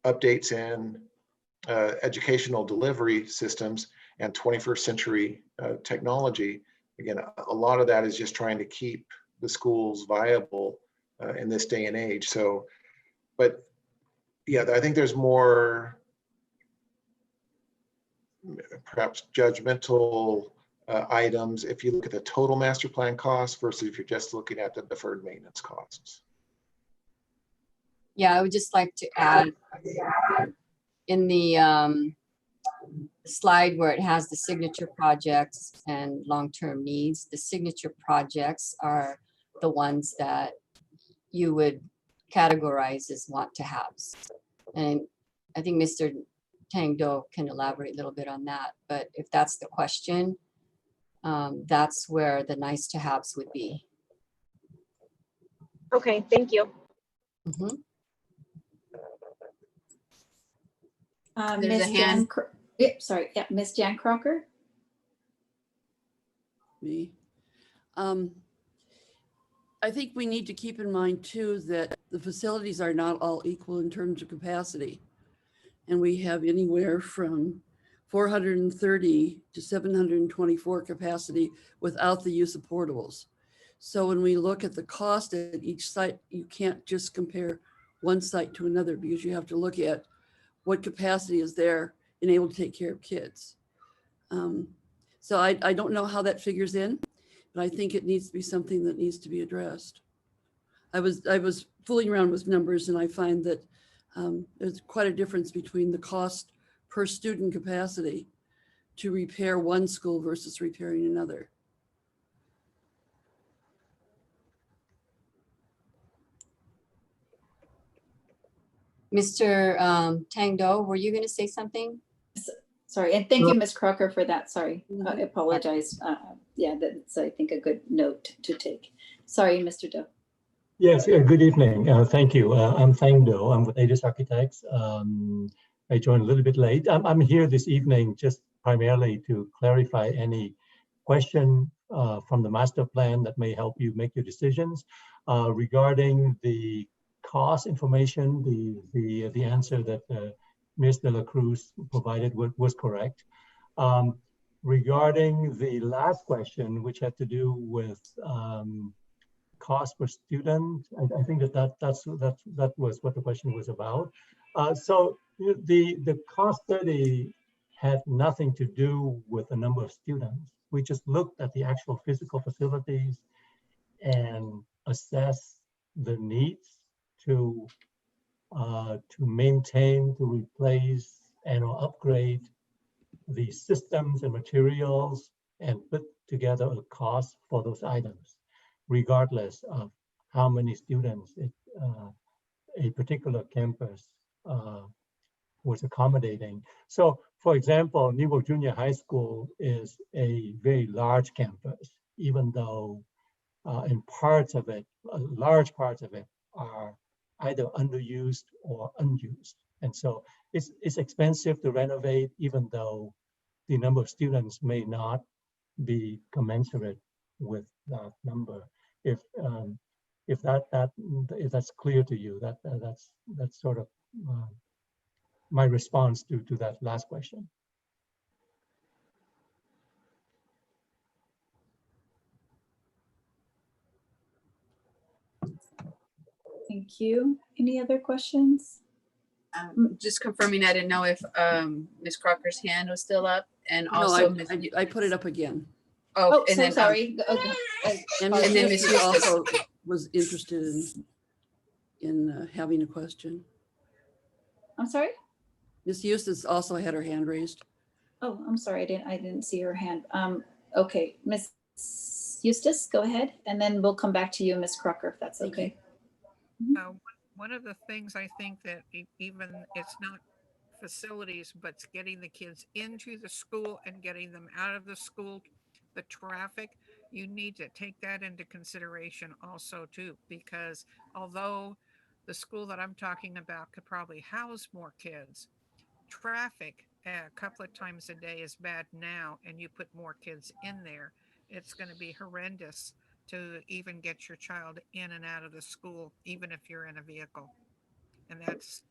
updates in educational delivery systems and 21st century technology. Again, a lot of that is just trying to keep the schools viable in this day and age. So, but yeah, I think there's more perhaps judgmental items if you look at the total master plan costs versus if you're just looking at the deferred maintenance costs. Yeah, I would just like to add in the slide where it has the signature projects and long-term needs, the signature projects are the ones that you would categorize as want to haves. And I think Mr. Tang Do can elaborate a little bit on that, but if that's the question, that's where the nice to haves would be. Okay, thank you. Mhm. There's a Miss Jan, hand. sorry, yeah, Miss Jan Crocker. Me. I think we need to keep in mind too that the facilities are not all equal in terms of capacity. And we have anywhere from 430 to 724 capacity without the use of portables. So when we look at the cost at each site, you can't just compare one site to another because you have to look at what capacity is there and able to take care of kids. So I don't know how that figures in, but I think it needs to be something that needs to be addressed. I was fooling around with numbers and I find that there's quite a difference between the cost per student capacity to repair one school versus repairing another. Mr. Tang Do, were you going to say something? Sorry, and thank you, Ms. Crocker, for that. Sorry, I apologize. Yeah, that's, I think, a good note to take. Sorry, Mr. Do. Yes, good evening. Thank you. I'm Thang Do. I'm with Aegis Architects. I joined a little bit late. I'm here this evening just primarily to clarify any question from the master plan that may help you make your decisions. Regarding the cost information, the answer that Ms. De La Cruz provided was correct. Regarding the last question, which had to do with cost per student, I think that was what the question was about. So the cost study had nothing to do with the number of students. We just looked at the actual physical facilities and assess the needs to maintain, to replace, and or upgrade the systems and materials and put together a cost for those items, regardless of how many students a particular campus was accommodating. So, for example, Newburgh Junior High School is a very large campus, even though in parts of it, large parts of it are either underused or unused. And so it's expensive to renovate, even though the number of students may not be commensurate with that number. If that's clear to you, that's sort of my response to that last question. Thank you. Any other questions? Just confirming, I didn't know if Ms. Crocker's hand was still up, and No, also I put it up again. Oh, and so then sorry. And And then Ms. Ms. Eustace Eustace. also was interested in having a question. I'm sorry. Ms. Eustace also had her hand raised. Oh, I'm sorry. I didn't see her hand. Okay, Miss Eustace, go ahead, and then we'll come back to you, Miss Crocker, if that's Thank okay. One of the things I think that even it's not facilities, but it's getting the kids into the school and getting them out of the school, the traffic, you need to take that into consideration also too, because although the school that I'm talking about could probably house more kids, traffic a couple of times a day is bad now, and you put more kids in there, it's going to be horrendous to even get your child in and out of the school, even if you're in a vehicle. And that's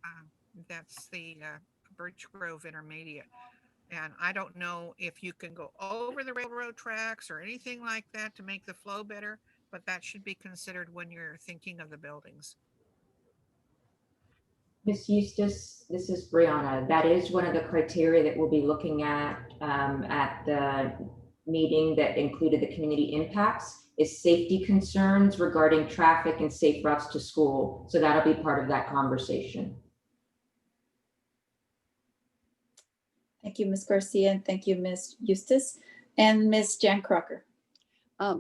the Birch Grove Intermediate. And I don't know if you can go over the railroad tracks or anything like that to make the flow better, but that should be considered when you're thinking of the buildings. Ms. Eustace, this is Brianna. That is one of the criteria that we'll be looking at the meeting that included the community impacts is safety concerns regarding traffic and safe routes to school. So that'll be part of that conversation. Thank you, Ms. Garcia, and thank you, Ms. Eustace. And Ms. Jan Crocker.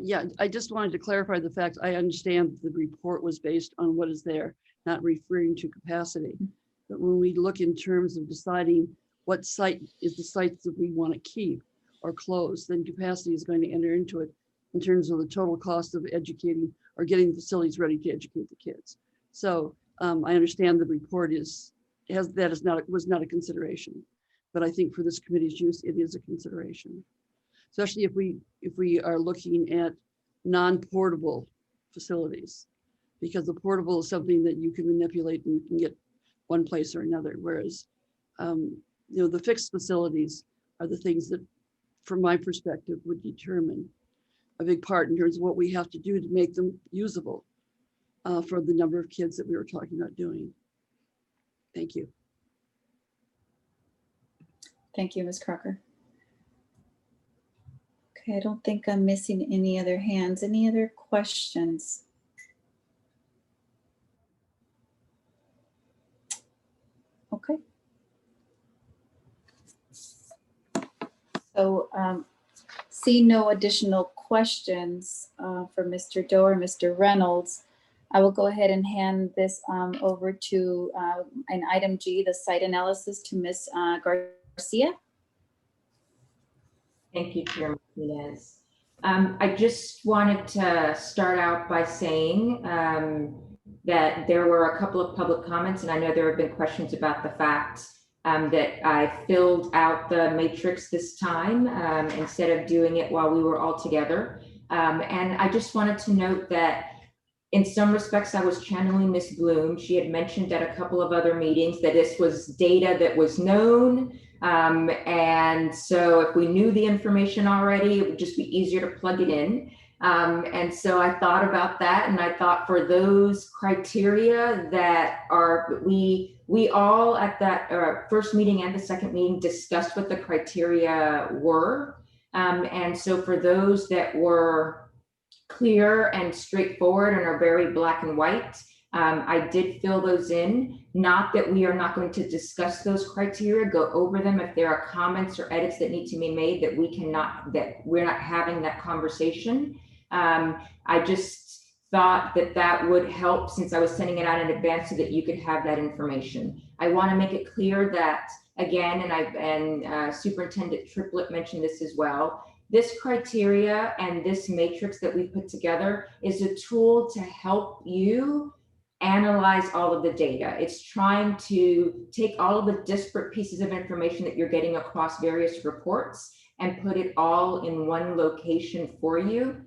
Yeah, I just wanted to clarify the fact I understand the report was based on what is there, not referring to capacity. But when we look in terms of deciding what site is the sites that we want to keep or close, then capacity is going to enter into it in terms of the total cost of educating or getting facilities ready to educate the kids. So I understand the report was not a consideration, but I think for this committee's use, it is a consideration, especially if we are looking at non-portable facilities, because the portable is something that you can manipulate and you can get one place or another. Whereas, the fixed facilities are the things that, from my perspective, would determine a big part in terms of what we have to do to make them usable for the number of kids that we were talking about doing. Thank you. Thank you, Ms. Crocker. Okay, I don't think I'm missing any other hands. Any other questions? Okay. So see no additional questions for Mr. Doe or Mr. Reynolds. I will go ahead and hand this over to an item G, the site analysis, to Ms. Garcia. Thank you, Chair Martinez. I just wanted to start out by saying that there were a couple of public comments, and I know there have been questions about the fact that I filled out the matrix this time instead of doing it while we were all together. And I just wanted to note that in some respects, I was channeling Ms. Bloom. She had mentioned at a couple of other meetings that this was data that was known. And so if we knew the information already, it would just be easier to plug it in. And so I thought about that, and I thought for those criteria that are, we all at that first meeting and the second meeting discussed what the criteria were. And so for those that were clear and straightforward and are very black and white, I did fill those in. Not that we are not going to discuss those criteria, go over them. If there are comments or edits that need to be made that we're not having that conversation. I just thought that that would help, since I was sending it out in advance, so that you could have that information. I want to make it clear that, again, and Superintendent Triplett mentioned this as well, this criteria and this matrix that we put together is a tool to help you analyze all of the data. It's trying to take all of the disparate pieces of information that you're getting across various reports and put it all in one location for you.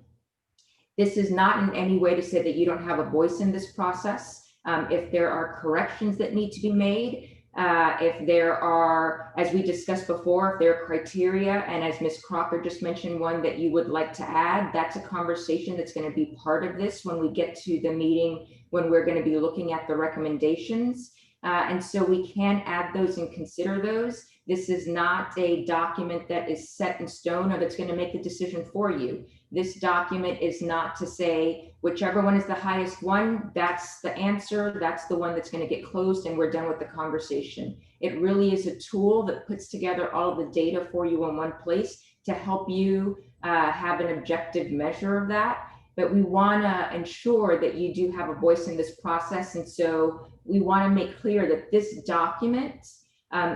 This is not in any way to say that you don't have a voice in this process. If there are corrections that need to be made, if there are, as we discussed before, if there are criteria, and as Ms. Crocker just mentioned, one that you would like to add, that's a conversation that's going to be part of this when we get to the meeting, when we're going to be looking at the recommendations. And so we can add those and consider those. This is not a document that is set in stone or that's going to make the decision for you. This document is not to say whichever one is the highest one, that's the answer, that's the one that's going to get closed and we're done with the conversation. It really is a tool that puts together all the data for you in one place to help you have an objective measure of that. But we want to ensure that you do have a voice in this process. And so we want to make clear that this document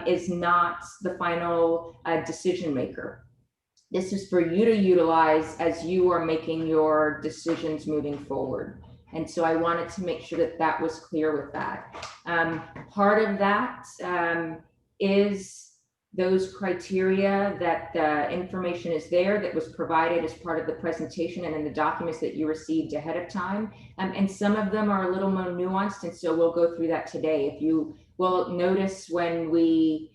is not the final decision maker. This is for you to utilize as you are making your decisions moving forward. And so I wanted to make sure that that was clear with that. Part of that is those criteria, that the information is there that was provided as part of the presentation and in the documents that you received ahead of time. And some of them are a little more nuanced, and so we'll go through that today. If you will notice, when we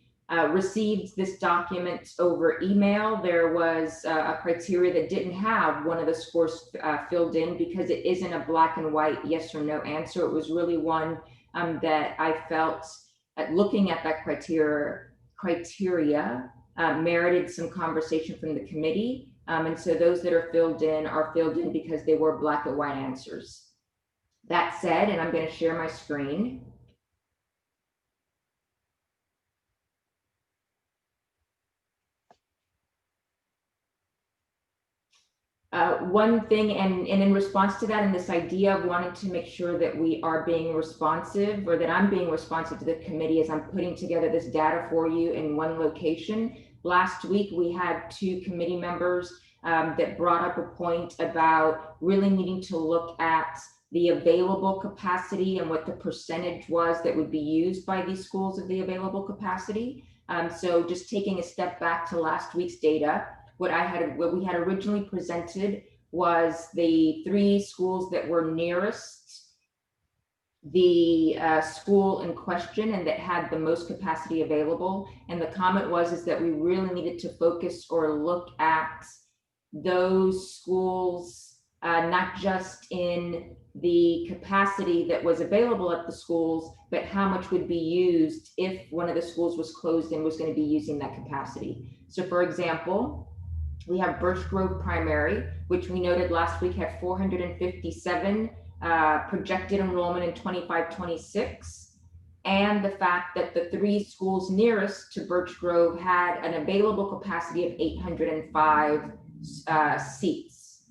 received this document over email, there was a criteria that didn't have one of the scores filled in, because it isn't a black and white yes or no answer. It was really one that I felt, looking at that criteria merited some conversation from the committee. And so those that are filled in because they were black and white answers. That said, and I'm going to share my screen. One thing, and in response to that, and this idea of wanting to make sure that we are being responsive, or that I'm being responsive to the committee as I'm putting together this data for you in one location. Last week, we had 2 committee members that brought up a point about really needing to look at the available capacity and what the percentage was that would be used by these schools of the available capacity. So just taking a step back to last week's data, what we had originally presented was the 3 schools that were nearest the school in question and that had the most capacity available. And the comment was that we really needed to focus or look at those schools, not just in the capacity that was available at the schools, but how much would be used if one of the schools was closed and was going to be using that capacity. So for example, we have Birch Grove Primary, which we noted last week had 457 projected enrollment in 25-26. And the fact that the 3 schools nearest to Birch Grove had an available capacity of 805 seats.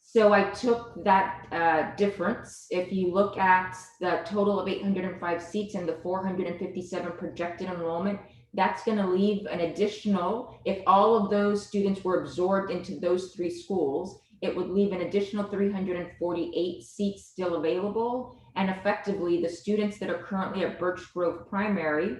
So I took that difference. If you look at the total of 805 seats and the 457 projected enrollment, that's going to leave an additional, if all of those students were absorbed into those 3 schools, it would leave an additional 348 seats still available. And effectively, the students that are currently at Birch Grove Primary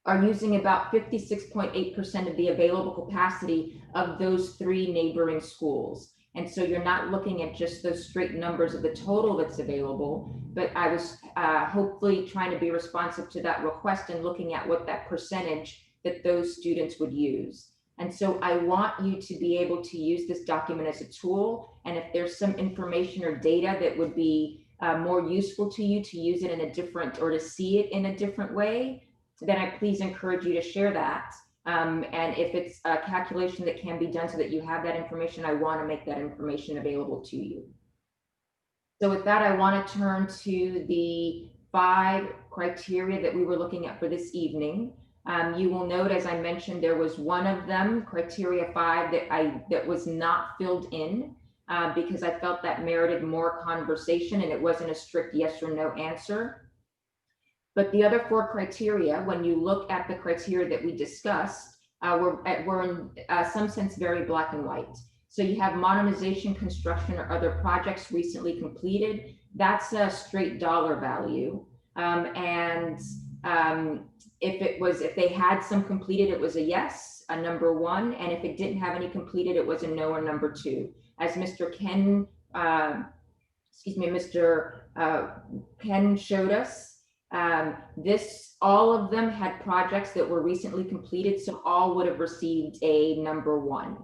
are using about 56.8% of the available capacity of those 3 neighboring schools. And so you're not looking at just those straight numbers of the total that's available, but I was hopefully trying to be responsive to that request and looking at what that percentage that those students would use. And so I want you to be able to use this document as a tool. And if there's some information or data that would be more useful to you to use it in a different, or to see it in a different way, then I please encourage you to share that. And if it's a calculation that can be done so that you have that information, I want to make that information available to you. So with that, I want to turn to the 5 criteria that we were looking at for this evening. You will note, as I mentioned, there was one of them, criteria 5, that was not filled in because I felt that merited more conversation and it wasn't a strict yes or no answer. But the other 4 criteria, when you look at the criteria that we discussed, were in some sense very black and white. So you have modernization, construction, or other projects recently completed. That's a straight dollar value. If they had some completed, it was a yes, a number 1. And if it didn't have any completed, it was a no or number 2. As Mr. Ken showed us, all of them had projects that were recently completed, so all would have received a number 1.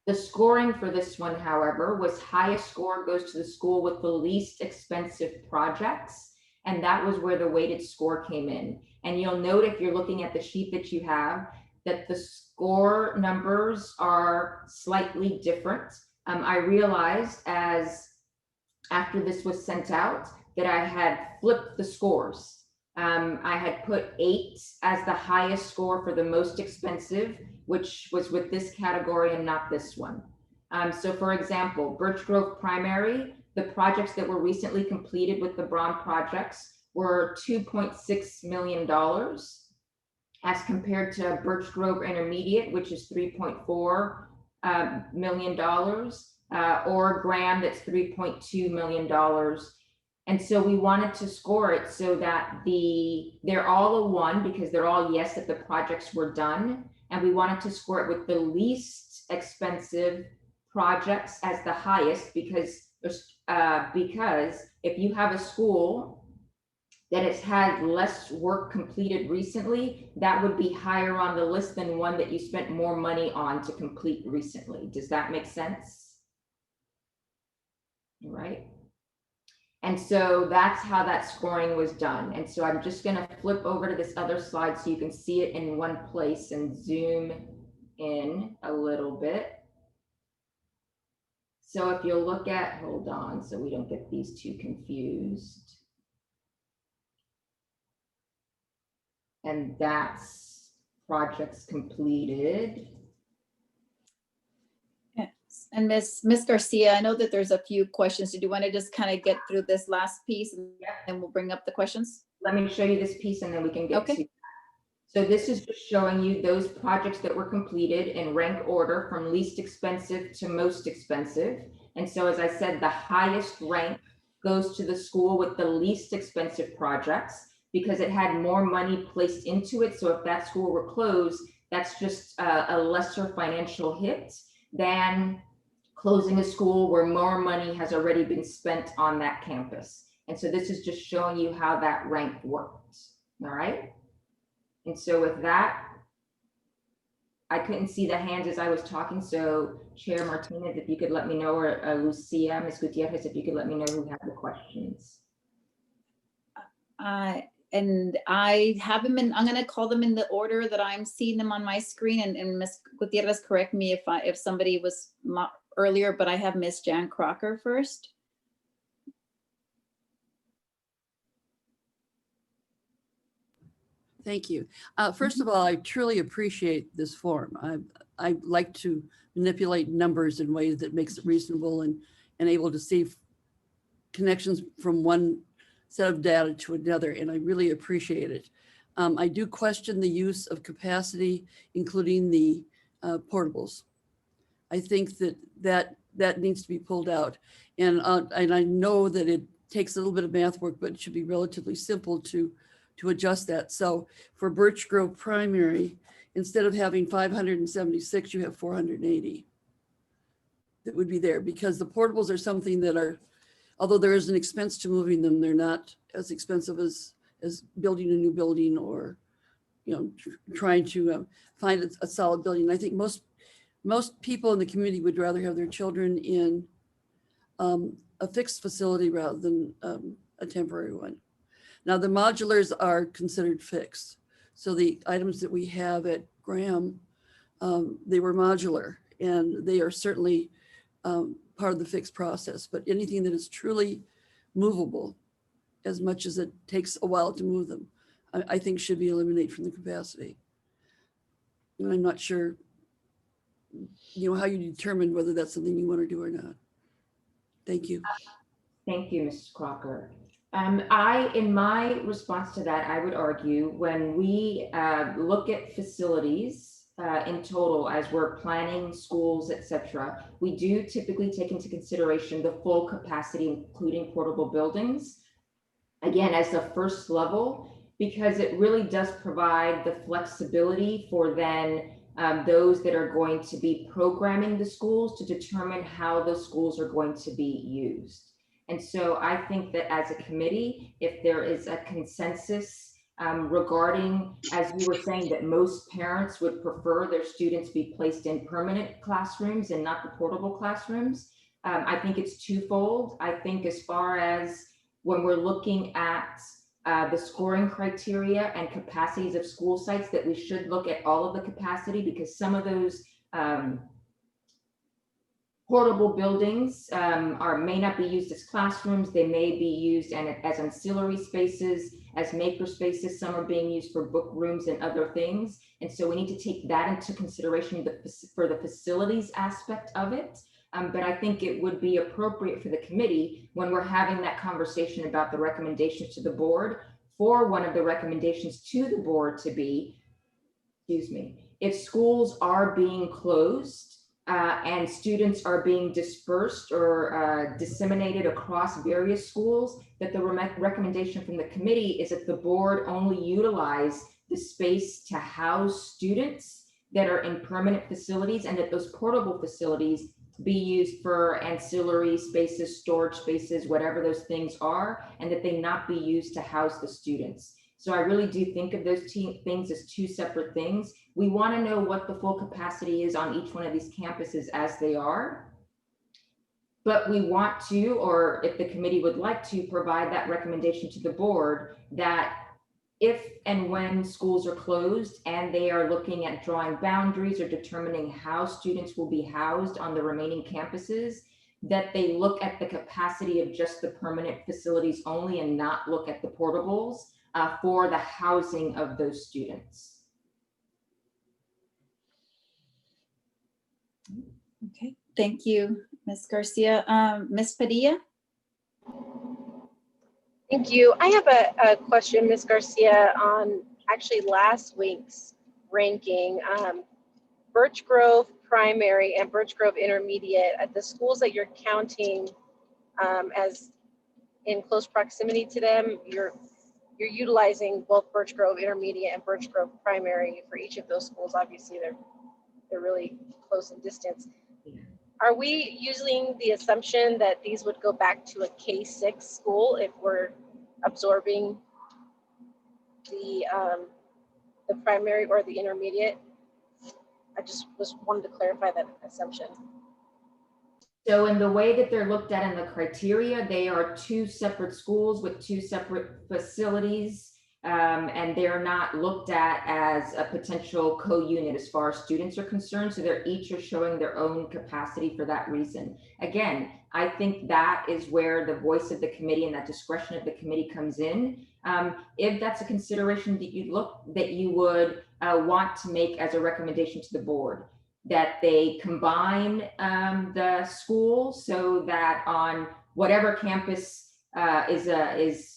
The scoring for this one, however, was highest score goes to the school with the least expensive projects, and that was where the weighted score came in. And you'll note, if you're looking at the sheet that you have, that the score numbers are slightly different. I realized after this was sent out that I had flipped the scores. I had put 8 as the highest score for the most expensive, which was with this category and not this one. So for example, Birch Grove Primary, the projects that were recently completed with the Braun projects were $2.6 million as compared to Birch Grove Intermediate, which is $3.4 million, or Graham, that's $3.2 million. And so we wanted to score it so that they're all a 1 because they're all yes that the projects were done. And we wanted to score it with the least expensive projects as the highest because if you have a school that has had less work completed recently, that would be higher on the list than one that you spent more money on to complete recently. Does that make sense? All right. And so that's how that scoring was done. And so I'm just going to flip over to this other slide so you can see it in one place and zoom in a little bit. So if you'll look at, hold on, so we don't get these two confused. And that's projects completed. Yes. And Miss Garcia, I know that there's a few questions. Did you want to just kind of get through this last piece and then we'll bring up the questions? Let me show you this piece and then we can get Okay. to. So this is just showing you those projects that were completed in rank order from least expensive to most expensive. And so as I said, the highest rank goes to the school with the least expensive projects because it had more money placed into it. So if that school were closed, that's just a lesser financial hit than closing a school where more money has already been spent on that campus. And so this is just showing you how that rank worked. All right. And so with that, I couldn't see the hands as I was talking. So Chair Martinez, if you could let me know, or Lucia, Ms. Gutierrez, if you could let me know who had the questions. And I have them in, I'm going to call them in the order that I'm seeing them on my screen. And Ms. Gutierrez, correct me if somebody was not earlier, but I have Ms. Jan Crocker first. Thank you. First of all, I truly appreciate this form. I like to manipulate numbers in ways that makes it reasonable and able to see connections from one set of data to another, and I really appreciate it. I do question the use of capacity, including the portables. I think that needs to be pulled out, and I know that it takes a little bit of math work, but it should be relatively simple to adjust that. So for Birch Grove Primary, instead of having 576, you have 480 that would be there, because the portables are something that are, although there is an expense to moving them, they're not as expensive as building a new building or, trying to find a solid building. I think most people in the community would rather have their children in a fixed facility rather than a temporary one. Now, the modulars are considered fixed. So the items that we have at Graham, they were modular, and they are certainly part of the fixed process. But anything that is truly movable, as much as it takes a while to move them, I think should be eliminated from the capacity. And I'm not sure, how you determine whether that's something you want to do or not. Thank you. Thank you, Mrs. Crocker. In my response to that, I would argue when we look at facilities in total as we're planning schools, etc., we do typically take into consideration the full capacity, including portable buildings, again, as the first level, because it really does provide the flexibility for then those that are going to be programming the schools to determine how the schools are going to be used. And so I think that as a committee, if there is a consensus regarding, as you were saying, that most parents would prefer their students be placed in permanent classrooms and not the portable classrooms, I think it's twofold. I think as far as when we're looking at the scoring criteria and capacities of school sites, that we should look at all of the capacity, because some of those portable buildings may not be used as classrooms. They may be used as ancillary spaces, as maker spaces. Some are being used for book rooms and other things. And so we need to take that into consideration for the facilities aspect of it. But I think it would be appropriate for the committee, when we're having that conversation about the recommendations to the board, for one of the recommendations to the board to be, if schools are being closed, and students are being dispersed or disseminated across various schools, that the recommendation from the committee is that the board only utilize the space to house students that are in permanent facilities, and that those portable facilities be used for ancillary spaces, storage spaces, whatever those things are, and that they not be used to house the students. So I really do think of those two things as two separate things. We want to know what the full capacity is on each one of these campuses as they are. But we want to, or if the committee would like to, provide that recommendation to the board that if and when schools are closed and they are looking at drawing boundaries or determining how students will be housed on the remaining campuses, that they look at the capacity of just the permanent facilities only and not look at the portables for the housing of those students. Okay, thank you, Ms. Garcia. Ms. Padilla? Thank you. I have a question, Ms. Garcia, on actually last week's ranking. Birch Grove Primary and Birch Grove Intermediate, at the schools that you're counting as in close proximity to them, you're utilizing both Birch Grove Intermediate and Birch Grove Primary for each of those schools. Obviously, they're really close in distance. Are we using the assumption that these would go back to a K-6 school if we're absorbing the primary or the intermediate? I just wanted to clarify that assumption. So in the way that they're looked at in the criteria, they are two separate schools with two separate facilities. And they're not looked at as a potential co-unit as far as students are concerned. So they're each are showing their own capacity for that reason. Again, I think that is where the voice of the committee and that discretion of the committee comes in. If that's a consideration that you would want to make as a recommendation to the board, that they combine the school so that on whatever campus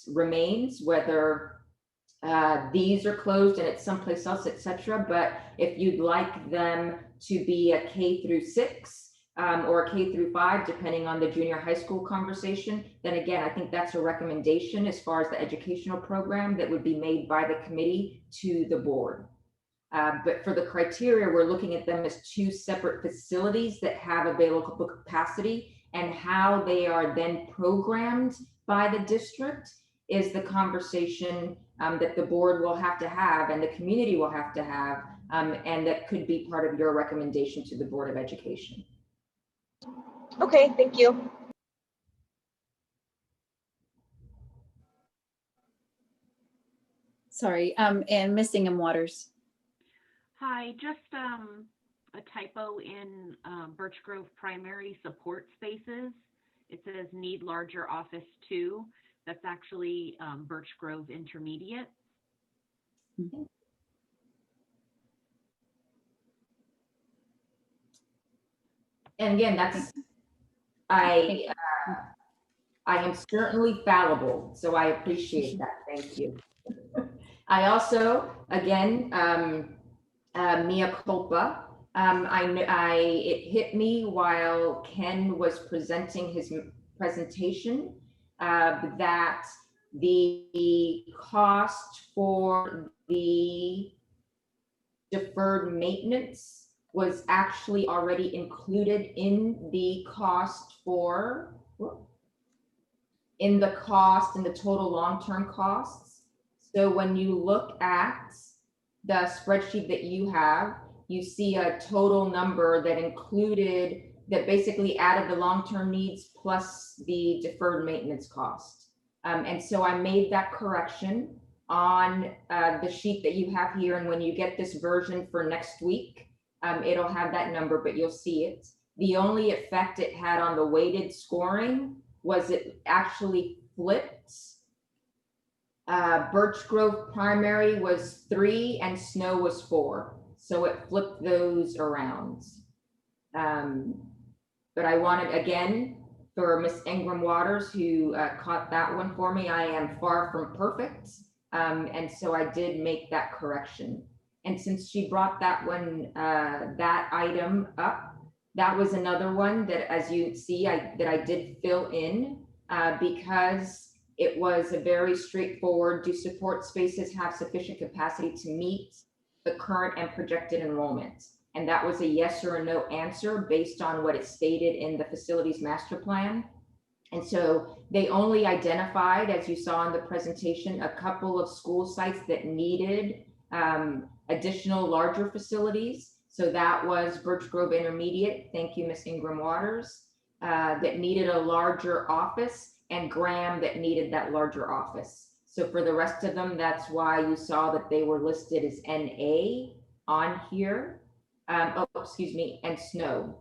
remains, whether these are closed and it's someplace else, etc. But if you'd like them to be a K through 6 or a K through 5, depending on the junior high school conversation, then again, I think that's a recommendation as far as the educational program that would be made by the committee to the board. But for the criteria, we're looking at them as two separate facilities that have available capacity, and how they are then programmed by the district is the conversation that the board will have to have and the community will have to have, and that could be part of your recommendation to the Board of Education. Okay, thank you. Sorry, and Ms. Ingham Waters. Hi, just a typo in Birch Grove Primary support spaces. It says need larger office 2. That's actually Birch Grove Intermediate. Mm-hmm. And again, that's, I am certainly fallible, so I appreciate that. Thank you. I also, again, mea culpa. It hit me while Ken was presenting his presentation that the cost for the deferred maintenance was actually already included in the cost in the total long-term costs. So when you look at the spreadsheet that you have, you see a total number that included, that basically added the long-term needs plus the deferred maintenance cost. And so I made that correction on the sheet that you have here. And when you get this version for next week, it'll have that number, but you'll see it. The only effect it had on the weighted scoring was it actually flipped. Birch Grove Primary was 3 and Snow was 4. So it flipped those around. But I wanted, again, for Miss Ingram Waters, who caught that one for me, I am far from perfect. And so I did make that correction. And since she brought that one, that item up, That was another one that, as you see, that I did fill in because it was a very straightforward, do support spaces have sufficient capacity to meet the current and projected enrollment? And that was a yes or a no answer based on what is stated in the facilities master plan. And so they only identified, as you saw in the presentation, a couple of school sites that needed additional larger facilities. So that was Birch Grove Intermediate, thank you, Ms. Ingram Waters, that needed a larger office, and Graham that needed that larger office. So for the rest of them, that's why you saw that they were listed as NA on here. Oh, excuse me, and Snow.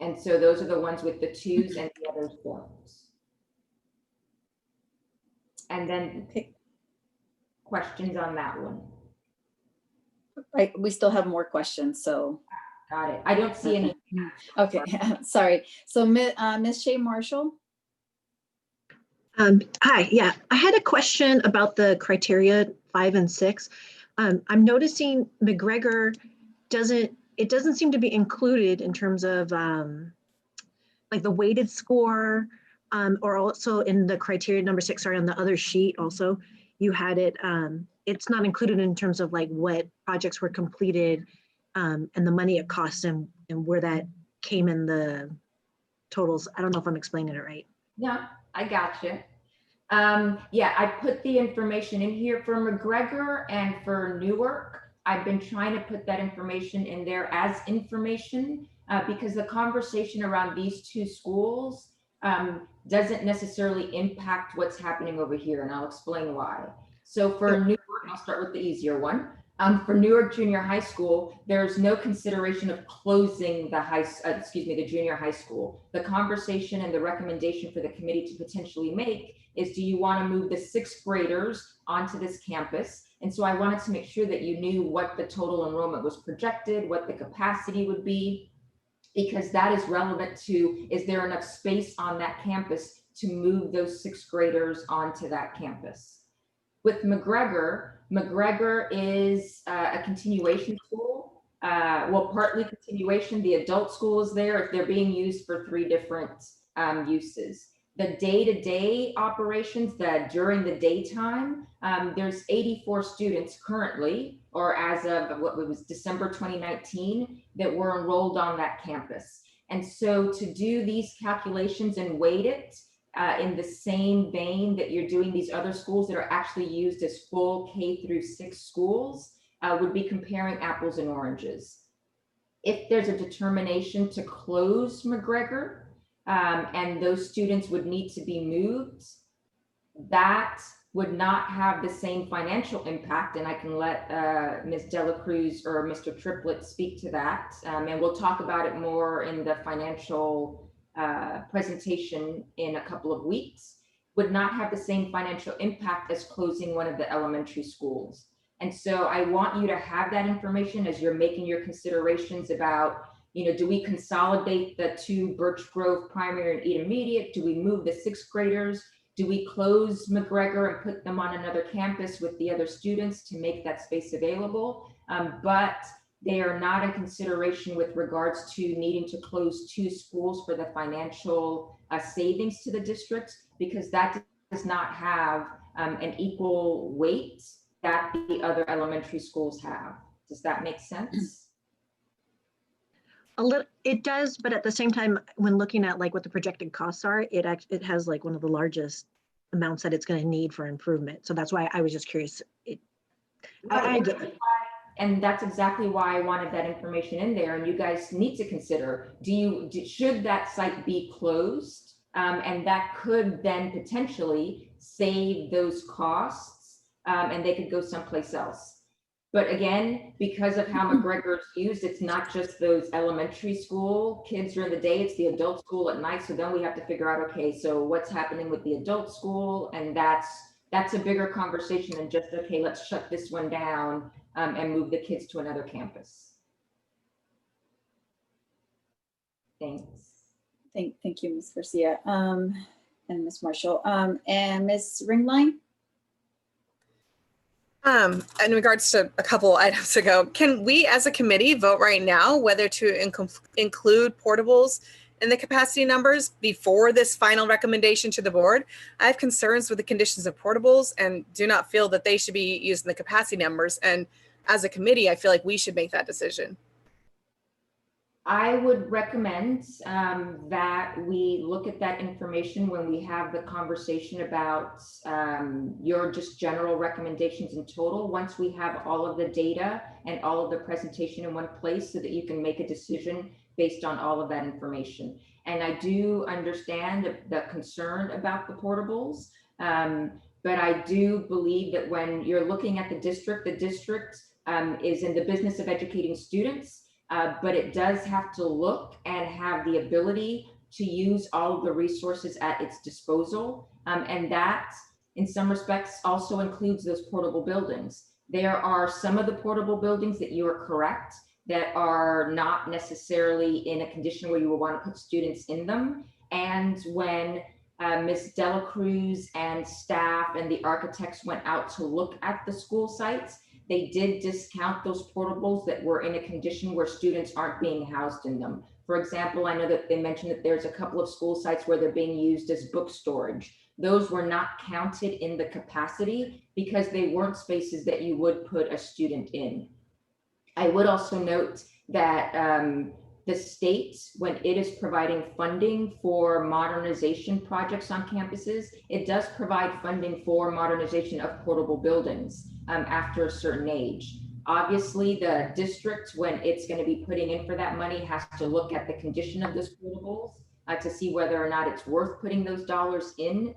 And so those are the ones with the 2s and the others don't. And then questions on that one. Right, we still have more questions, so. Got it. I don't see any. Okay, sorry. So Ms. Shea Marshall? Hi, yeah, I had a question about the criteria 5 and 6. I'm noticing McGregor doesn't seem to be included in terms of like the weighted score, or also in the criteria number 6, sorry, on the other sheet also, you had it, it's not included in terms of like what projects were completed and the money it cost and where that came in the totals. I don't know if I'm explaining it right. Yeah, I gotcha. Yeah, I put the information in here for McGregor and for Newark. I've been trying to put that information in there as information because the conversation around these 2 schools doesn't necessarily impact what's happening over here, and I'll explain why. So for Newark, I'll start with the easier one. For Newark Junior High School, there's no consideration of closing the junior high school. The conversation and the recommendation for the committee to potentially make is, do you want to move the 6th graders onto this campus? And so I wanted to make sure that you knew what the total enrollment was projected, what the capacity would be, because that is relevant to, is there enough space on that campus to move those 6th graders onto that campus? With McGregor is a continuation school. Well, partly continuation. The adult school is there. They're being used for 3 different uses. The day-to-day operations, that during the daytime, there's 84 students currently, or as of what was December 2019, that were enrolled on that campus. And so to do these calculations and weight it in the same vein that you're doing these other schools that are actually used as full K-6 schools would be comparing apples and oranges. If there's a determination to close McGregor, and those students would need to be moved, that would not have the same financial impact. And I can let Ms. Dela Cruz or Mr. Triplett speak to that. And we'll talk about it more in the financial presentation in a couple of weeks. Would not have the same financial impact as closing one of the elementary schools. And so I want you to have that information as you're making your considerations about, do we consolidate the 2 Birch Grove primary and intermediate? Do we move the 6th graders? Do we close McGregor and put them on another campus with the other students to make that space available? But they are not in consideration with regards to needing to close 2 schools for the financial savings to the district, because that does not have an equal weight that the other elementary schools have. Does that make sense? A little, it does, but at the same time, when looking at like what the projected costs are, it has like one of the largest amounts that it's going to need for improvement. So that's why I was just curious. I get it. And that's exactly why I wanted that information in there. And you guys need to consider, should that site be closed? And that could then potentially save those costs and they could go someplace else. But again, because of how McGregor is used, it's not just those elementary school kids during the day, it's the adult school at night. So then we have to figure out, okay, so what's happening with the adult school? And that's a bigger conversation than just, okay, let's shut this one down and move the kids to another campus. Thanks. Thank you, Ms. Garcia and Ms. Marshall. And Ms. Ringline? In regards to a couple items ago, can we as a committee vote right now whether to include portables in the capacity numbers before this final recommendation to the board? I have concerns with the conditions of portables and do not feel that they should be used in the capacity numbers. And as a committee, I feel like we should make that decision. I would recommend that we look at that information when we have the conversation about your just general recommendations in total. Once we have all of the data and all of the presentation in one place so that you can make a decision based on all of that information. And I do understand the concern about the portables, but I do believe that when you're looking at the district is in the business of educating students. But it does have to look and have the ability to use all of the resources at its disposal. And that, in some respects, also includes those portable buildings. There are some of the portable buildings that you are correct, that are not necessarily in a condition where you will want to put students in them. And when Ms. Dela Cruz and staff and the architects went out to look at the school sites, they did discount those portables that were in a condition where students aren't being housed in them. For example, I know that they mentioned that there's a couple of school sites where they're being used as book storage. Those were not counted in the capacity because they weren't spaces that you would put a student in. I would also note that the state, when it is providing funding for modernization projects on campuses, it does provide funding for modernization of portable buildings after a certain age. Obviously, the district, when it's going to be putting in for that money, has to look at the condition of those portables to see whether or not it's worth putting those dollars in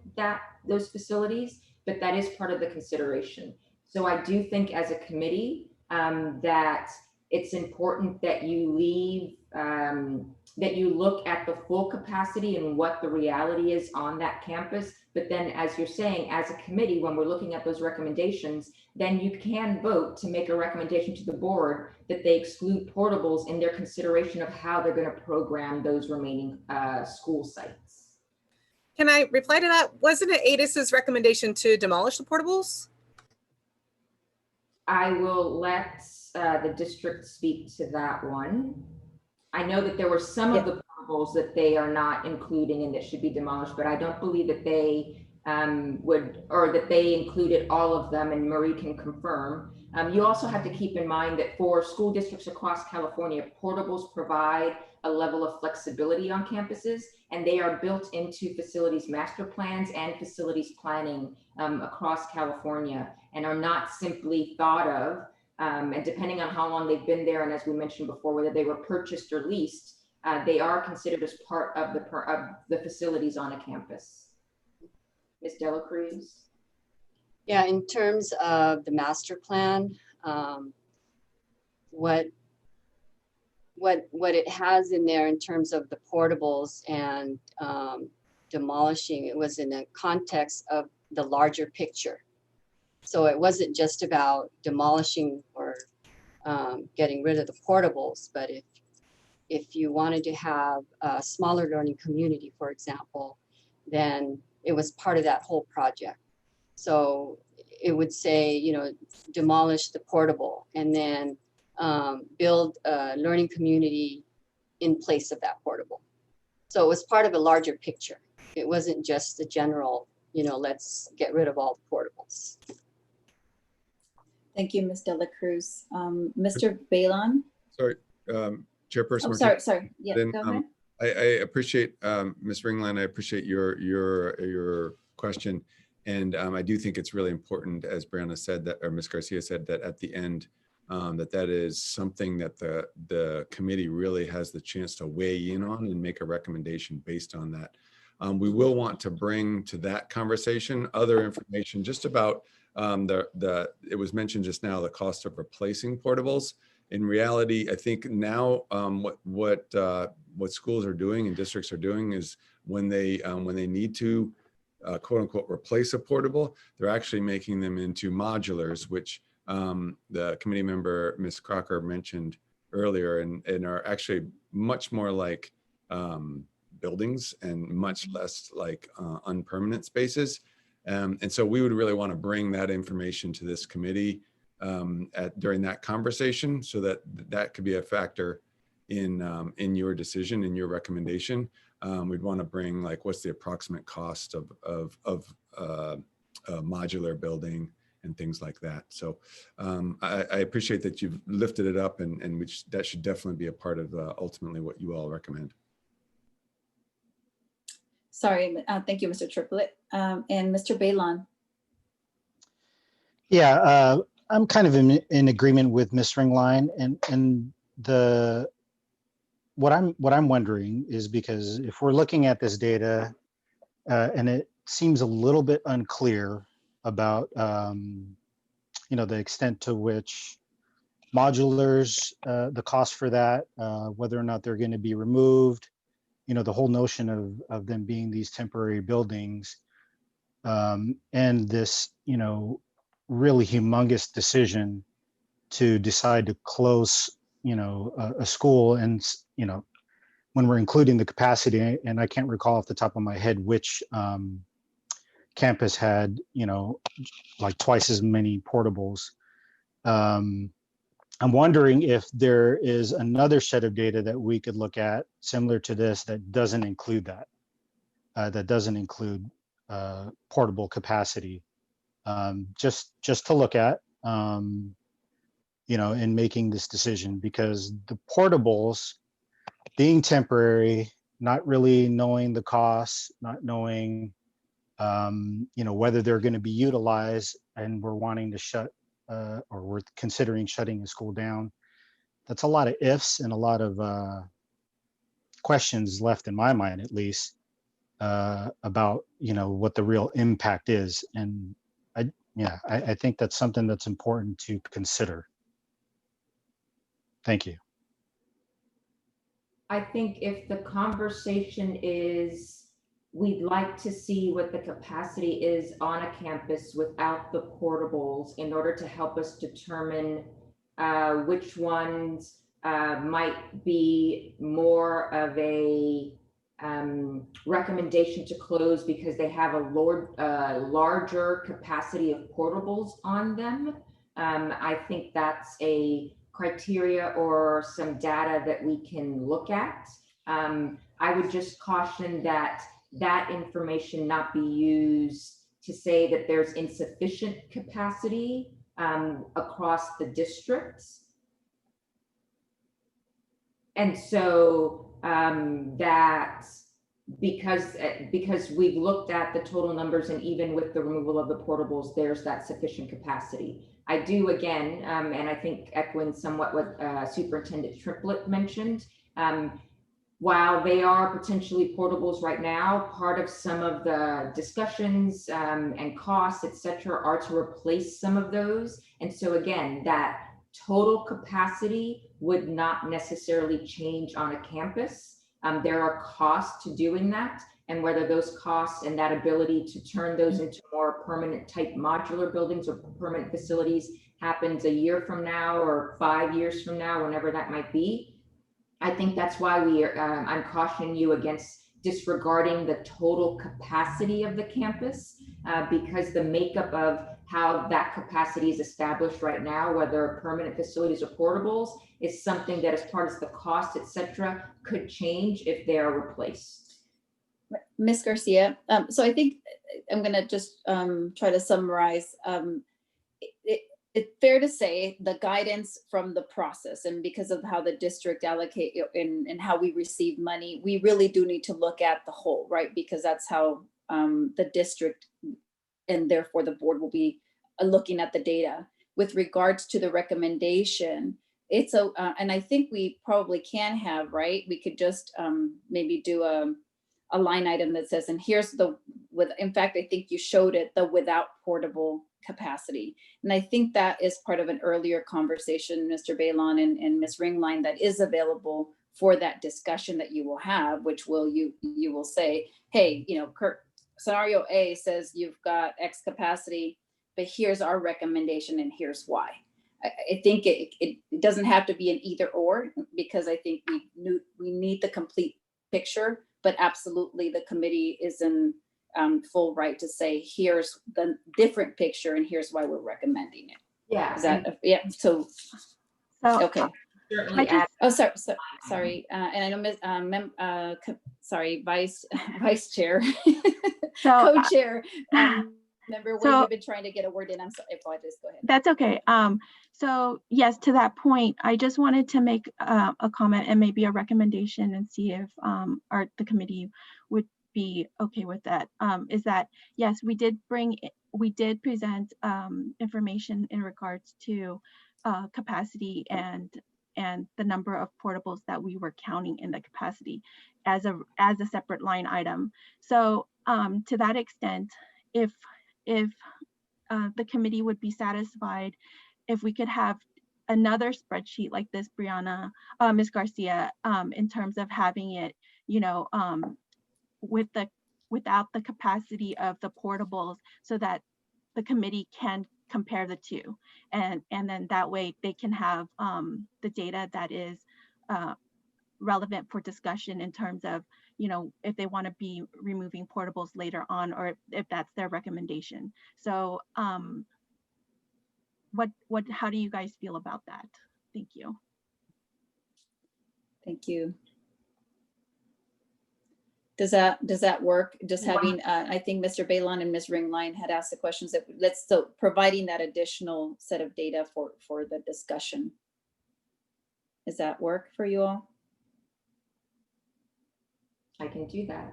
those facilities, but that is part of the consideration. So I do think as a committee that it's important that you look at the full capacity and what the reality is on that campus. But then, as you're saying, as a committee, when we're looking at those recommendations, then you can vote to make a recommendation to the board that they exclude portables in their consideration of how they're going to program those remaining school sites. Can I reply to that? Wasn't it ADIS's recommendation to demolish the portables? I will let the district speak to that one. I know that there were some of the portables that they are not including and that should be demolished, but I don't believe that they that they included all of them, and Marie can confirm. You also have to keep in mind that for school districts across California, portables provide a level of flexibility on campuses, and they are built into facilities master plans and facilities planning across California, and are not simply thought of, and depending on how long they've been there, and as we mentioned before, whether they were purchased or leased, they are considered as part of the facilities on a campus. Ms. Dela Cruz? Yeah, in terms of the master plan, what it has in there in terms of the portables and demolishing, it was in the context of the larger picture. So it wasn't just about demolishing or getting rid of the portables, but if you wanted to have a smaller learning community, for example, then it was part of that whole project. So it would say, you know, demolish the portable and then build a learning community in place of that portable. So it was part of a larger picture. It wasn't just the general, you know, let's get rid of all the portables. Thank you, Ms. Dela Cruz. Mr. Balon? Sorry, Chairperson. Oh, sorry. Yeah, Then, go ahead. I appreciate Ms. Ringland. I appreciate your question, and I do think it's really important, as Brianna said, that, or Ms. Garcia said, that at the end, that is something that the committee really has the chance to weigh in on and make a recommendation based on that. We will want to bring to that conversation other information just about it was mentioned just now, the cost of replacing portables. In reality, I think now what schools are doing and districts are doing is when they need to quote unquote replace a portable, they're actually making them into modulars, which the committee member Ms. Crocker mentioned earlier, and are actually much more like buildings and much less like unpermanent spaces. And so we would really want to bring that information to this committee during that conversation, so that that could be a factor in your decision, in your recommendation. We'd want to bring, like, what's the approximate cost of a modular building and things like that. So I appreciate that you've lifted it up, and which that should definitely be a part of ultimately what you all recommend. Sorry, thank you, Mr. Triplett. And Mr. Balon. Yeah, I'm kind of in agreement with Ms. Ringline, and what I'm wondering is, because if we're looking at this data and it seems a little bit unclear about the extent to which modulars, the cost for that, whether or not they're going to be removed, the whole notion of them being these temporary buildings, and this really humongous decision to decide to close a school, and when we're including the capacity, and I can't recall off the top of my head which campus had like twice as many portables. I'm wondering if there is another set of data that we could look at similar to this that doesn't include that, that doesn't include portable capacity, just to look at, in making this decision, because the portables being temporary, not really knowing the costs, not knowing, whether they're going to be utilized, and we're wanting to shut or we're considering shutting a school down. That's a lot of ifs and a lot of questions left in my mind, at least, about what the real impact is. And I think that's something that's important to consider. Thank you. I think if the conversation is, we'd like to see what the capacity is on a campus without the portables in order to help us determine which ones might be more of a recommendation to close because they have a larger capacity of portables on them. I think that's a criteria or some data that we can look at. I would just caution that information not be used to say that there's insufficient capacity across the districts. And so that because we've looked at the total numbers, and even with the removal of the portables, there's that sufficient capacity. I do, again, and I think echoing somewhat what Superintendent Triplett mentioned, while they are potentially portables right now, part of some of the discussions and costs, et cetera, are to replace some of those. And so again, that total capacity would not necessarily change on a campus. There are costs to doing that, and whether those costs and that ability to turn those into more permanent type modular buildings or permanent facilities happens a year from now or 5 years from now, whenever that might be. I think that's why I'm cautioning you against disregarding the total capacity of the campus, because the makeup of how that capacity is established right now, whether permanent facilities or portables, is something that, as part of the cost, et cetera, could change if they are replaced. Ms. Garcia, so I think I'm going to just try to summarize. It's fair to say the guidance from the process, and because of how the district allocate and how we receive money, we really do need to look at the whole, right? Because that's how the district and therefore the board will be looking at the data. With regards to the recommendation, it's and I think we probably can have, right? We could just maybe do a line item that says, and here's in fact, I think you showed it, the without portable capacity. And I think that is part of an earlier conversation, Mr. Balon and Ms. Ringline, that is available for that discussion that you will have, which you will say, hey, Kirk, scenario A says you've got X capacity, but here's our recommendation and here's why. I think it doesn't have to be an either or, because I think we need the complete picture, but absolutely the committee is in full right to say, here's the different picture and here's why we're recommending it. Yeah. Is that, yeah, so, So okay. Certainly I just, Sorry, and I know sorry, vice chair, so co-chair, member Wade, so you've been trying to get a word in. I'm sorry, I apologize. Go ahead. that's okay. So yes, to that point, I just wanted to make a comment and maybe a recommendation and see if the committee would be okay with that. Is that yes, we did present information in regards to capacity and the number of portables that we were counting in the capacity as a separate line item. So to that extent, if the committee would be satisfied if we could have another spreadsheet like this, Brianna, Ms. Garcia, in terms of having it, without the capacity of the portables, so that the committee can compare the two, and then that way they can have the data that is relevant for discussion in terms of, if they want to be removing portables later on, or if that's their recommendation. So how do you guys feel about that? Thank you. Thank you. Does that work? Just having, I think Mr. Balon and Ms. Ringline had asked the questions so providing that additional set of data for the discussion. Does that work for you all? I can do that.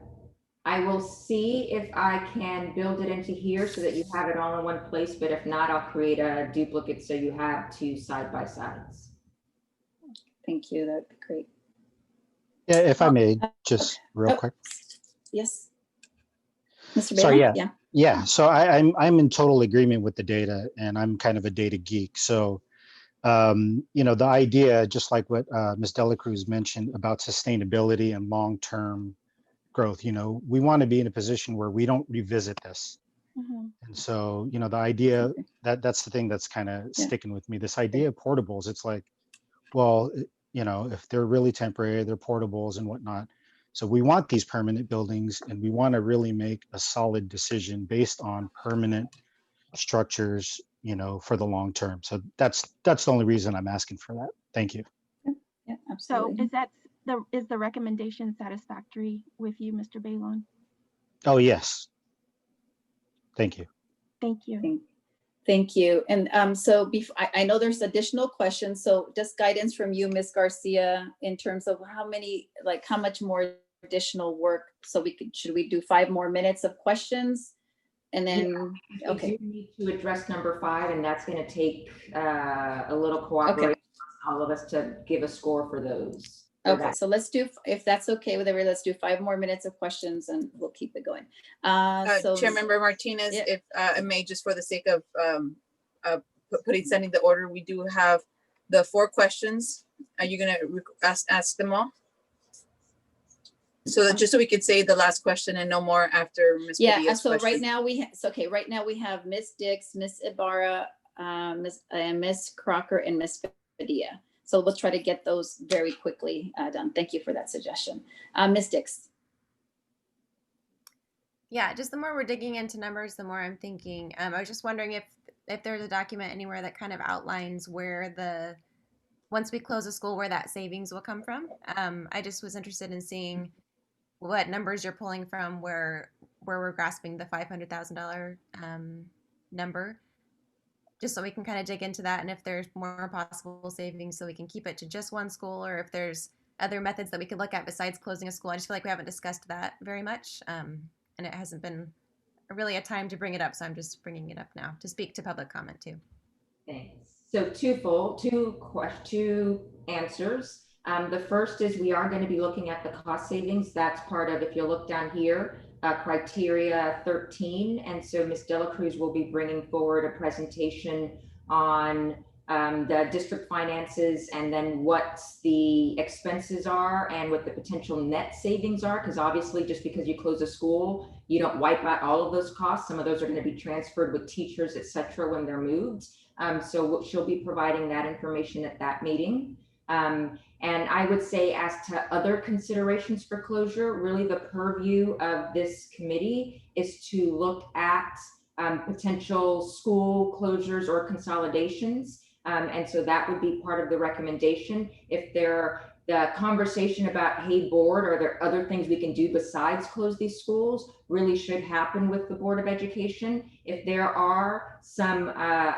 I will see if I can build it into here so that you have it all in one place, but if not, I'll create a duplicate so you have two side by sides. Thank you, that'd be great. Yeah, if I may, just real quick. Yes. Mr. Bailey? Sorry, Yeah. Yeah, so I'm in total agreement with the data, and I'm kind of a data geek. So, the idea, just like what Ms. Delacruz mentioned about sustainability and long-term growth, we want to be in a position where we don't revisit this. Mm-hmm. And so, the idea that's the thing that's kind of sticking with me. This idea of portables, it's like, well, if they're really temporary, they're portables and whatnot. So we want these permanent buildings, and we want to really make a solid decision based on permanent structures, for the long term. So that's the only reason I'm asking for that. Thank you. Yeah, absolutely. So is the recommendation satisfactory with you, Mr. Balon? Oh, yes. Thank you. Thank you. Thank you. And so I know there's additional questions. So just guidance from you, Ms. Garcia, in terms of how much more additional work. So should we do 5 more minutes of questions? And then, yeah, okay. We need to address number 5, and that's going to take a little cooperation from all of us to give a score for those. Okay, so let's do, if that's okay with everybody, let's do 5 more minutes of questions and we'll keep it going. Chair Member Martinez, if I may, just for the sake of sending the order, we do have the 4 questions. Are you going to ask them all? So that just so we could say the last question and no more after Ms. Padilla's so question. right now we have Ms. Dix, Ms. Ibarra, Ms. Crocker, and Ms. Padilla. So we'll try to get those very quickly done. Thank you for that suggestion. Ms. Dix. Yeah, just the more we're digging into numbers, the more I'm thinking. I was just wondering if there's a document anywhere that kind of outlines where once we close a school, where that savings will come from. I just was interested in seeing what numbers you're pulling from where we're grasping the $500,000 number, just so we can kind of dig into that, and if there's more possible savings so we can keep it to just one school, or if there's other methods that we could look at besides closing a school. I just feel like we haven't discussed that very much, and it hasn't been really a time to bring it up, so I'm just bringing it up now to speak to public comment too. Thanks. So two answers. The first is we are going to be looking at the cost savings. That's part of, if you look down here, criteria 13. And so Ms. Delacruz will be bringing forward a presentation on the district finances, and then what the expenses are and what the potential net savings are. Because obviously, just because you close a school, you don't wipe out all of those costs. Some of those are going to be transferred with teachers, et cetera, when they're moved. So she'll be providing that information at that meeting. And I would say, as to other considerations for closure, really the purview of this committee is to look at potential school closures or consolidations. And so that would be part of the recommendation. If the conversation about, hey, board, are there other things we can do besides close these schools, really should happen with the Board of Education. If there are some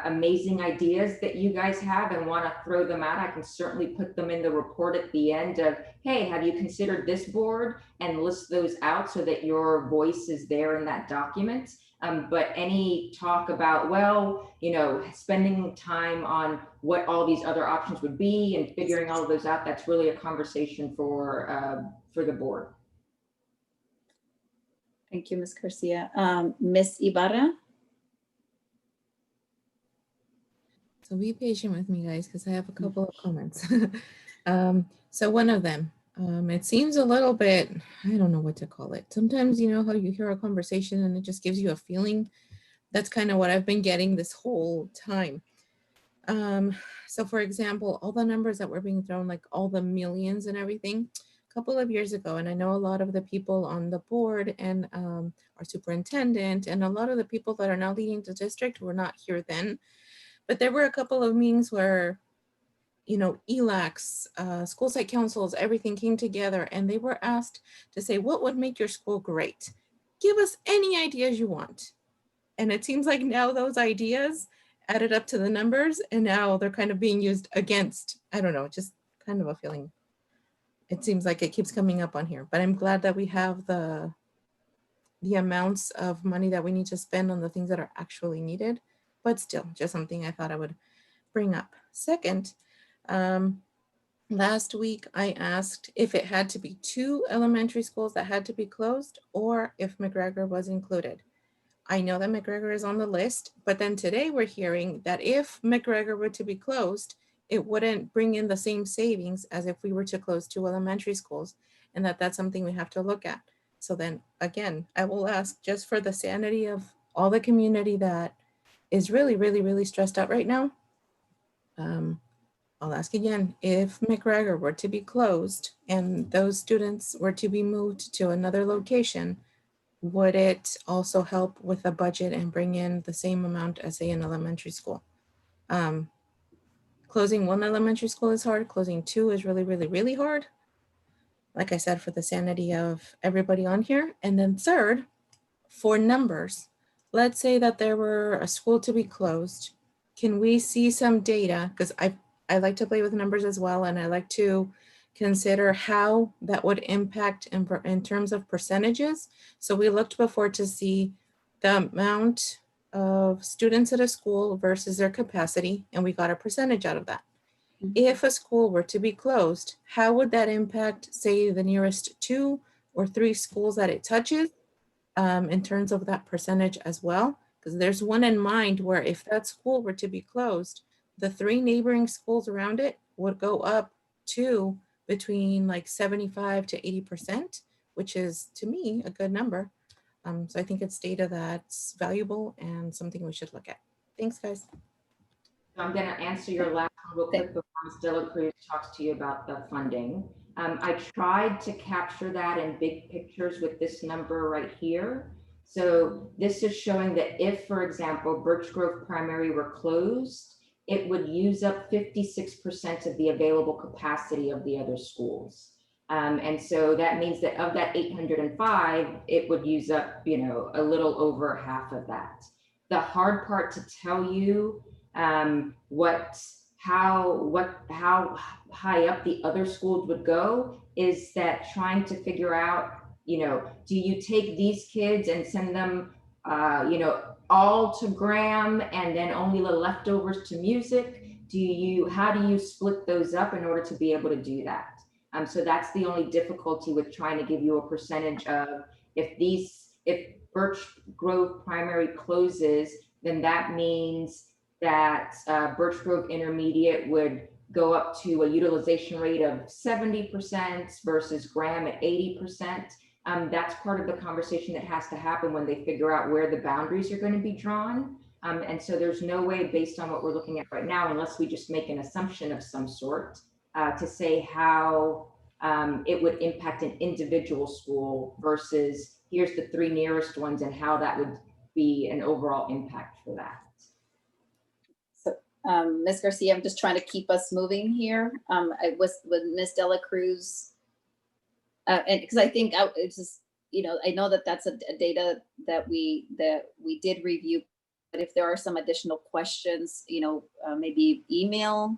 amazing ideas that you guys have and want to throw them out, I can certainly put them in the report at the end of, hey, have you considered this board, and list those out so that your voice is there in that document. But any talk about, well, you know, spending time on what all these other options would be and figuring all of those out, that's really a conversation for the board. Thank you, Ms. Garcia. Ms. Ibarra? So be patient with me, guys, because I have a couple of comments. So one of them, it seems a little bit, I don't know what to call it. Sometimes, you know how you hear a conversation and it just gives you a feeling. That's kind of what I've been getting this whole time. So for example, all the numbers that were being thrown, like all the millions and everything, a couple of years ago, and I know a lot of the people on the board and our superintendent and a lot of the people that are now leading the district were not here then, but there were a couple of meetings where, you know, ELACs, school site councils, everything came together and they were asked to say, what would make your school great? Give us any ideas you want. And it seems like now those ideas added up to the numbers and now they're kind of being used against, I don't know, just kind of a feeling. It seems like it keeps coming up on here, but I'm glad that we have the amounts of money that we need to spend on the things that are actually needed, but still just something I thought I would bring up. Second, last week I asked if it had to be 2 elementary schools that had to be closed or if McGregor was included. I know that McGregor is on the list, but then today we're hearing that if McGregor were to be closed, it wouldn't bring in the same savings as if we were to close 2 elementary schools, and that's something we have to look at. So then again, I will ask, just for the sanity of all the community that is really, really, really stressed out right now, I'll ask again, if McGregor were to be closed and those students were to be moved to another location, would it also help with the budget and bring in the same amount as, say, an elementary school? Closing 1 elementary school is hard. Closing 2 is really, really, really hard. Like I said, for the sanity of everybody on here. And then third, for numbers, let's say that there were a school to be closed. Can we see some data? Because I like to play with numbers as well, and I like to consider how that would impact in terms of percentages. So we looked before to see the amount of students at a school versus their capacity, and we got a percentage out of that. If a school were to be closed, how would that impact, say, the nearest 2 or 3 schools that it touches in terms of that percentage as well? Because there's one in mind where if that school were to be closed, the 3 neighboring schools around it would go up to between like 75 to 80%, which is, to me, a good number. So I think it's data that's valuable and something we should look at. Thanks, guys. So I'm going to answer your last one real quick before Ms. De La Cruz talks to you about the funding. I tried to capture that in big pictures with this number right here. So this is showing that if, for example, Birch Grove Primary were closed, it would use up 56% of the available capacity of the other schools. And so that means that of that 805, it would use up, you know, a little over half of that. The hard part to tell you how high up the other schools would go is that trying to figure out, you know, do you take these kids and send them, you know, all to Graham and then only the leftovers to music? How do you split those up in order to be able to do that? So that's the only difficulty with trying to give you a percentage of if Birch Grove Primary closes, then that means that Birch Grove Intermediate would go up to a utilization rate of 70% versus Graham at 80%. That's part of the conversation that has to happen when they figure out where the boundaries are going to be drawn. And so there's no way, based on what we're looking at right now, unless we just make an assumption of some sort, to say how it would impact an individual school versus here's the 3 nearest ones and how that would be an overall impact for that. So, Ms. Garcia, I'm just trying to keep us moving here. I was with Ms. Dela Cruz, and because I think it's just, you know, I know that that's a data that we did review, but if there are some additional questions, you know, maybe email,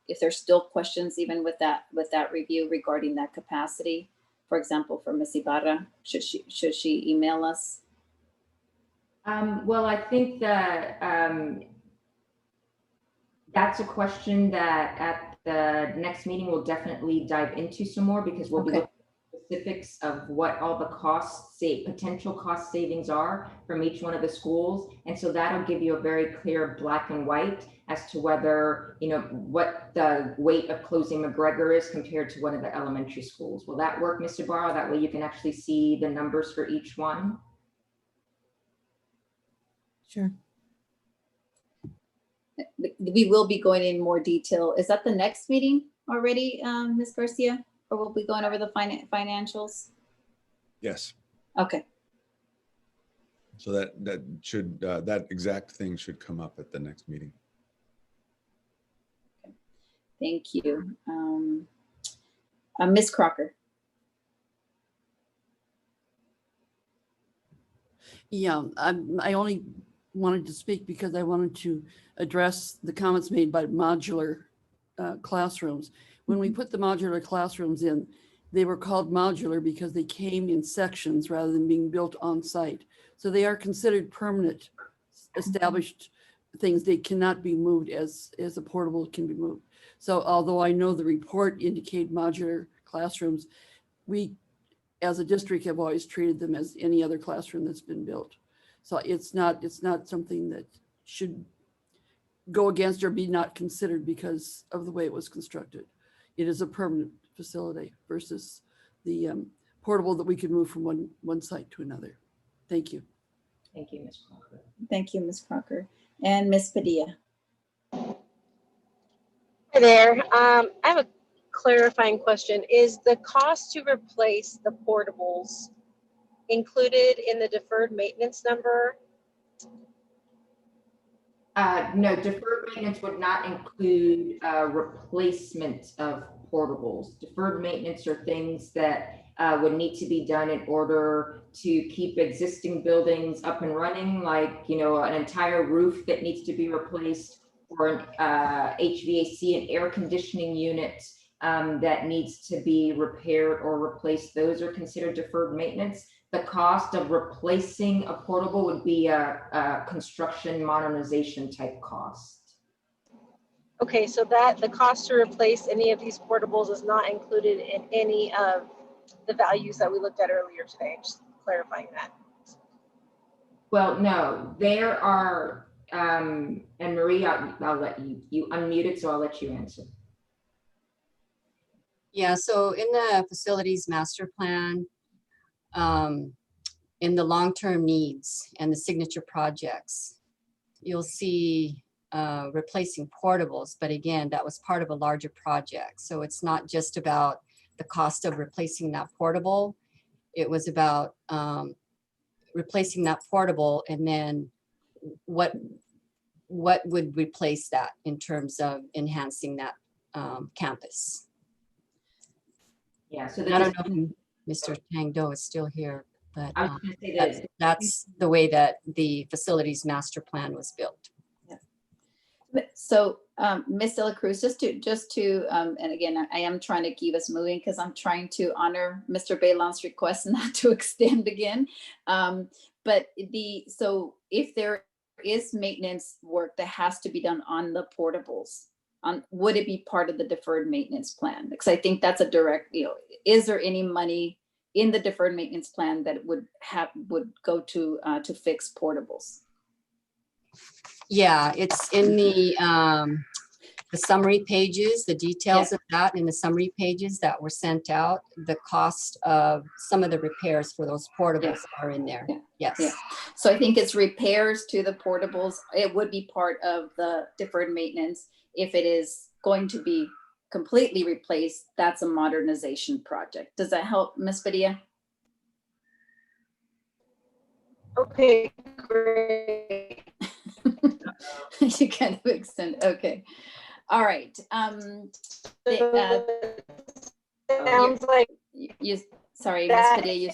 if there's still questions even with that review regarding that capacity. For example, for Ms. Ibarra, should she email us? Well, I think that that's a question that at the next meeting we'll definitely dive into some more, because we'll be looking at specifics of what all the potential cost savings are from each one of the schools. And so that'll give you a very clear black and white as to whether, you know, what the weight of closing McGregor is compared to one of the elementary schools. Will that work, Mr. Barrow? That way you can actually see the numbers for each one. Sure. We will be going in more detail. Is that the next meeting already, Ms. Garcia? Or we'll be going over the financials? Yes. Okay. So that should, that exact thing should come up at the next meeting. Thank you. Ms. Crocker. Yeah, I only wanted to speak because I wanted to address the comments made by modular classrooms. When we put the modular classrooms in, they were called modular because they came in sections rather than being built on site. So they are considered permanent, established things. They cannot be moved as a portable can be moved. So although I know the report indicated modular classrooms, we as a district have always treated them as any other classroom that's been built. So it's not something that should go against or be not considered because of the way it was constructed. It is a permanent facility versus the portable that we could move from one site to another. Thank you. Thank you, Ms. Crocker. Thank you, Ms. Crocker. And Ms. Padilla. Hi there. I have a clarifying question. Is the cost to replace the portables included in the deferred maintenance number? No, deferred maintenance would not include replacement of portables. Deferred maintenance are things that would need to be done in order to keep existing buildings up and running, like, you know, an entire roof that needs to be replaced, or an HVAC and air conditioning unit that needs to be repaired or replaced. Those are considered deferred maintenance. The cost of replacing a portable would be a construction modernization type cost. Okay, so that the cost to replace any of these portables is not included in any of the values that we looked at earlier today. Just clarifying that. Well, no, there are, and Maria, I'll let you unmuted, so I'll let you answer. Yeah, so in the facilities master plan, in the long-term needs and the signature projects, you'll see replacing portables, but again, that was part of a larger project. So it's not just about the cost of replacing that portable. It was about replacing that portable, and then what would replace that in terms of enhancing that campus. Yeah, so I don't know if Mr. Tang Do is still here, but I was gonna say that's the way that the facilities master plan was built. So Ms. De La Cruz, just to and again, I am trying to keep us moving because I'm trying to honor Mr. Bailon's request not to extend again. But so if there is maintenance work that has to be done on the portables, would it be part of the deferred maintenance plan? Because I think that's a direct, you know, is there any money in the deferred maintenance plan that would go to fix portables? Yeah, it's in the summary pages, the details of that in the summary pages that were sent out. The cost of some of the repairs for those portables are in there. Yes. Yeah. So I think it's repairs to the portables. It would be part of the deferred maintenance. If it is going to be completely replaced, that's a modernization project. Does that help, Ms. Padilla? Okay, great. You kind of extend, okay. All right. Sounds like you, sorry, Ms. that- Padilla,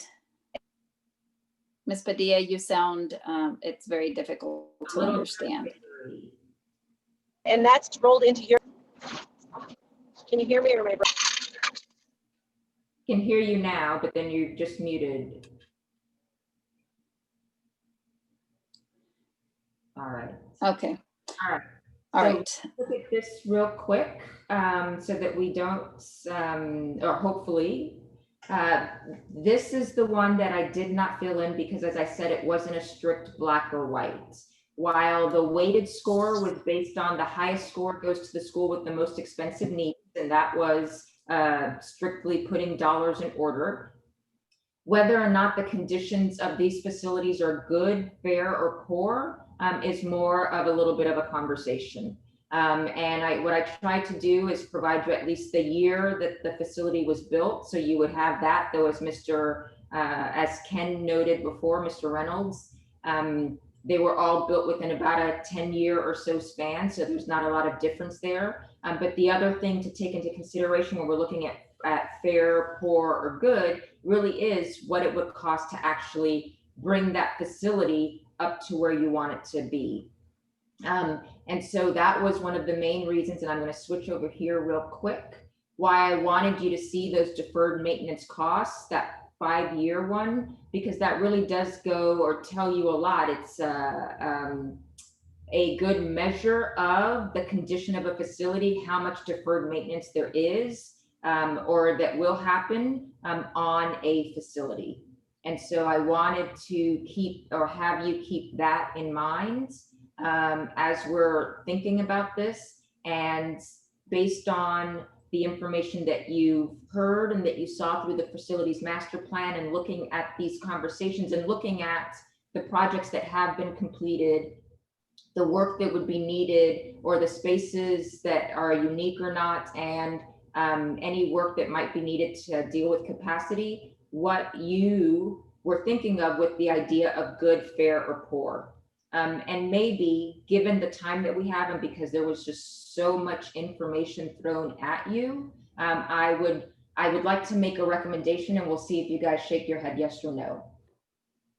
Ms. Padilla, you sound, it's very difficult to understand. And that's rolled into your, can you hear me or am I? Can hear you now, but then you're just muted. All right. Okay. All right. All So right. look at this real quick so that we don't, or hopefully, this is the one that I did not fill in because, as I said, it wasn't a strict black or white. While the weighted score was based on the highest score goes to the school with the most expensive needs, and that was strictly putting dollars in order. Whether or not the conditions of these facilities are good, fair, or poor is more of a little bit of a conversation. And what I tried to do is provide you at least the year that the facility was built. So you would have that, though, as Ken noted before, Mr. Reynolds, they were all built within about a 10-year or so span. So there's not a lot of difference there. But the other thing to take into consideration when we're looking at fair, poor, or good really is what it would cost to actually bring that facility up to where you want it to be. And so that was one of the main reasons, and I'm going to switch over here real quick, why I wanted you to see those deferred maintenance costs, that 5-year one, because that really does go or tell you a lot. It's a good measure of the condition of a facility, how much deferred maintenance there is, or that will happen on a facility. And so I wanted to keep or have you keep that in mind as we're thinking about this. And based on the information that you've heard and that you saw through the facilities master plan, and looking at these conversations and looking at the projects that have been completed, the work that would be needed, or the spaces that are unique or not, and any work that might be needed to deal with capacity, what you were thinking of with the idea of good, fair, or poor. And maybe given the time that we have, and because there was just so much information thrown at you, I would like to make a recommendation, and we'll see if you guys shake your head yes or no.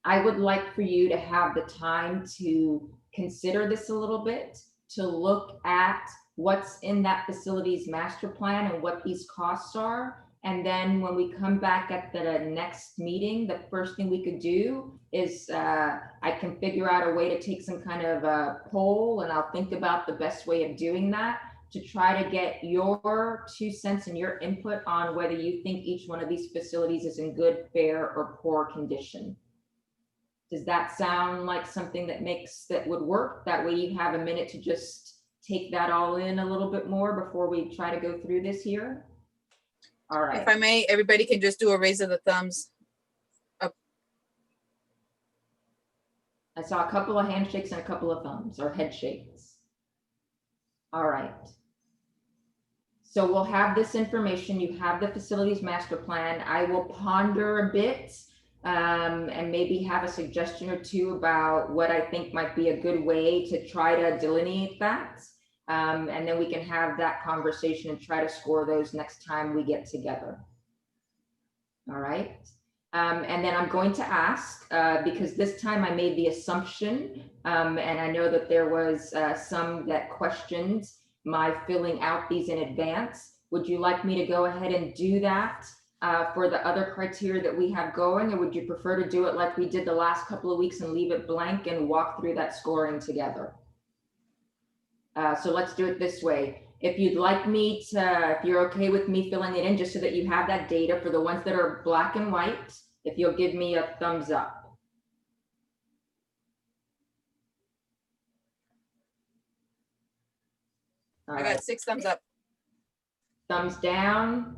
I would like for you to have the time to consider this a little bit, to look at what's in that facilities master plan and what these costs are. And then when we come back at the next meeting, the first thing we could do is I can figure out a way to take some kind of a poll, and I'll think about the best way of doing that to try to get your 2 cents and your input on whether you think each one of these facilities is in good, fair, or poor condition. Does that sound like something that would work? That way you have a minute to just take that all in a little bit more before we try to go through this here. All right. If I may, everybody can just do a raise of the thumbs up. I saw a couple of handshakes and a couple of thumbs or head shakes. All right. So we'll have this information. You have the facilities master plan. I will ponder a bit and maybe have a suggestion or two about what I think might be a good way to try to delineate that. And then we can have that conversation and try to score those next time we get together. All right. And then I'm going to ask, because this time I made the assumption, and I know that there was some that questioned my filling out these in advance. Would you like me to go ahead and do that for the other criteria that we have going, or would you prefer to do it like we did the last couple of weeks and leave it blank and walk through that scoring together? So let's do it this way. If you'd like me to, if you're okay with me filling it in just so that you have that data for the ones that are black and white, if you'll give me a thumbs up. All I got 6 thumbs up. Thumbs down.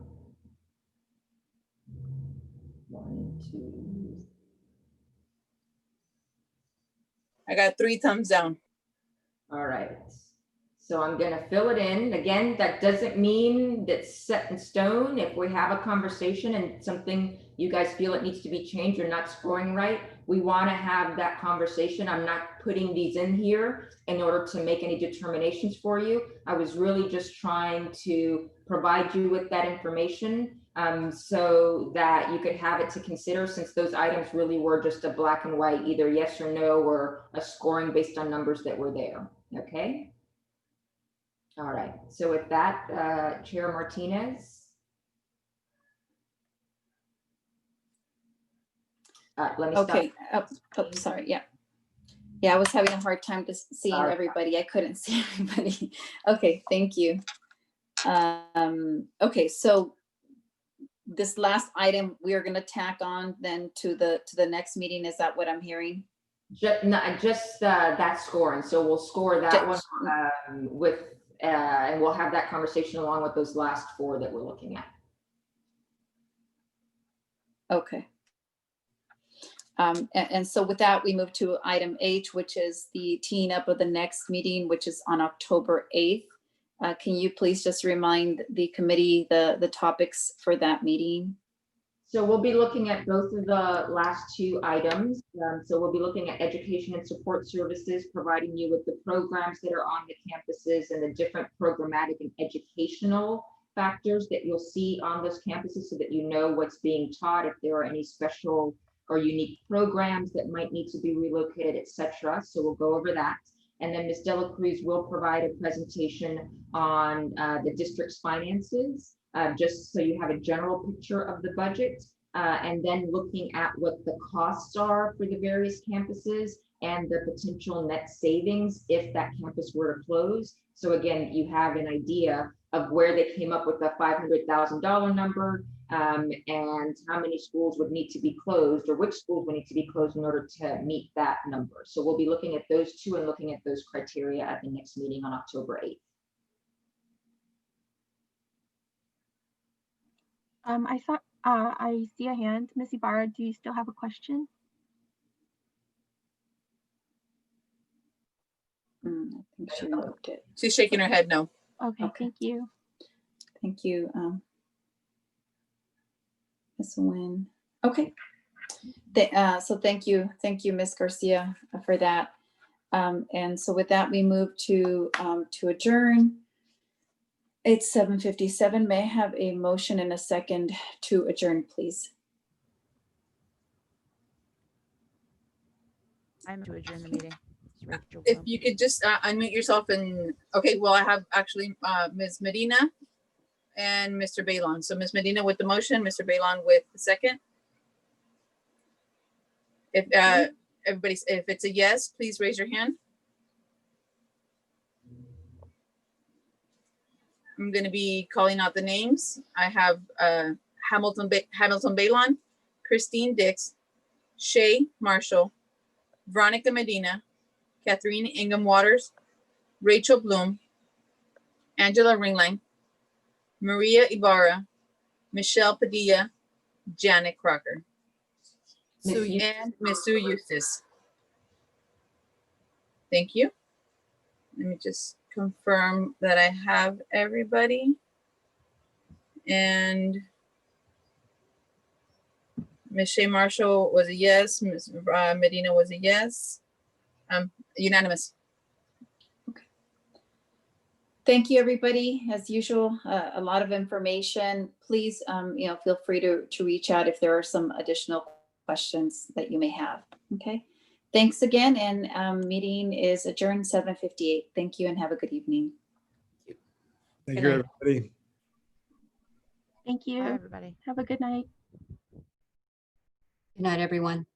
1, 2. I got 3 thumbs down. All right. So I'm going to fill it in. Again, that doesn't mean that's set in stone. If we have a conversation and something you guys feel it needs to be changed or not scoring right, we want to have that conversation. I'm not putting these in here in order to make any determinations for you. I was really just trying to provide you with that information so that you could have it to consider, since those items really were just a black and white, either yes or no, or a scoring based on numbers that were there. Okay. All right. So with that, Chair Martinez. Let me stop. Okay. Oh, sorry. Yeah. Yeah, I was having a hard time just seeing everybody. I couldn't see everybody. Okay, thank you. Okay, so this last item we are going to tack on then to the next meeting. Is that what I'm hearing? Just that scoring. So we'll score that one with, and we'll have that conversation along with those last four that we're looking at. Okay. And so with that, we move to item H, which is the teeing up of the next meeting, which is on October 8th. Can you please just remind the committee the topics for that meeting? So we'll be looking at both of the last two items. So we'll be looking at education and support services, providing you with the programs that are on the campuses and the different programmatic and educational factors that you'll see on those campuses so that you know what's being taught, if there are any special or unique programs that might need to be relocated, etc. So we'll go over that. And then Ms. Dela Cruz will provide a presentation on the district's finances, just so you have a general picture of the budget, and then looking at what the costs are for the various campuses and the potential net savings if that campus were to close. So again, you have an idea of where they came up with the $500,000 number, and how many schools would need to be closed, or which schools would need to be closed in order to meet that number. So we'll be looking at those two and looking at those criteria at the next meeting on October 8th. I see a hand. Ms. Ibarra, do you still have a question? I think she removed it. She's shaking her head no. Okay. Thank you. Thank you, Ms. Nguyen. Okay. So thank you, Ms. Garcia, for that. And so with that, we move to adjourn. It's 7:57. May I have a motion and a second to adjourn, please? I'm to adjourn the meeting. If you could just unmute yourself and, okay, well, I have actually Ms. Medina and Mr. Bailon. So Ms. Medina with the motion, Mr. Bailon with the second. If if it's a yes, please raise your hand. I'm going to be calling out the names. I have Hamilton Bailon, Christine Dix, Shay Marshall, Veronica Medina, Catherine Ingham Waters, Rachel Bloom, Angela Ringling, Maria Ibarra, Michelle Padilla, Janet Crocker, and Ms. Sue Eustace. Thank you. Let me just confirm that I have everybody. And Ms. Shay Marshall was a yes. Ms. Medina was a yes. Unanimous. Okay. Thank you, everybody. As usual, a lot of information. Please, feel free to reach out if there are some additional questions that you may have. Okay. Thanks again, and meeting is adjourned 7:58. Thank you, and have a good evening. Thank you, everybody. Thank you. Bye, everybody. Have a good night. Good night, everyone.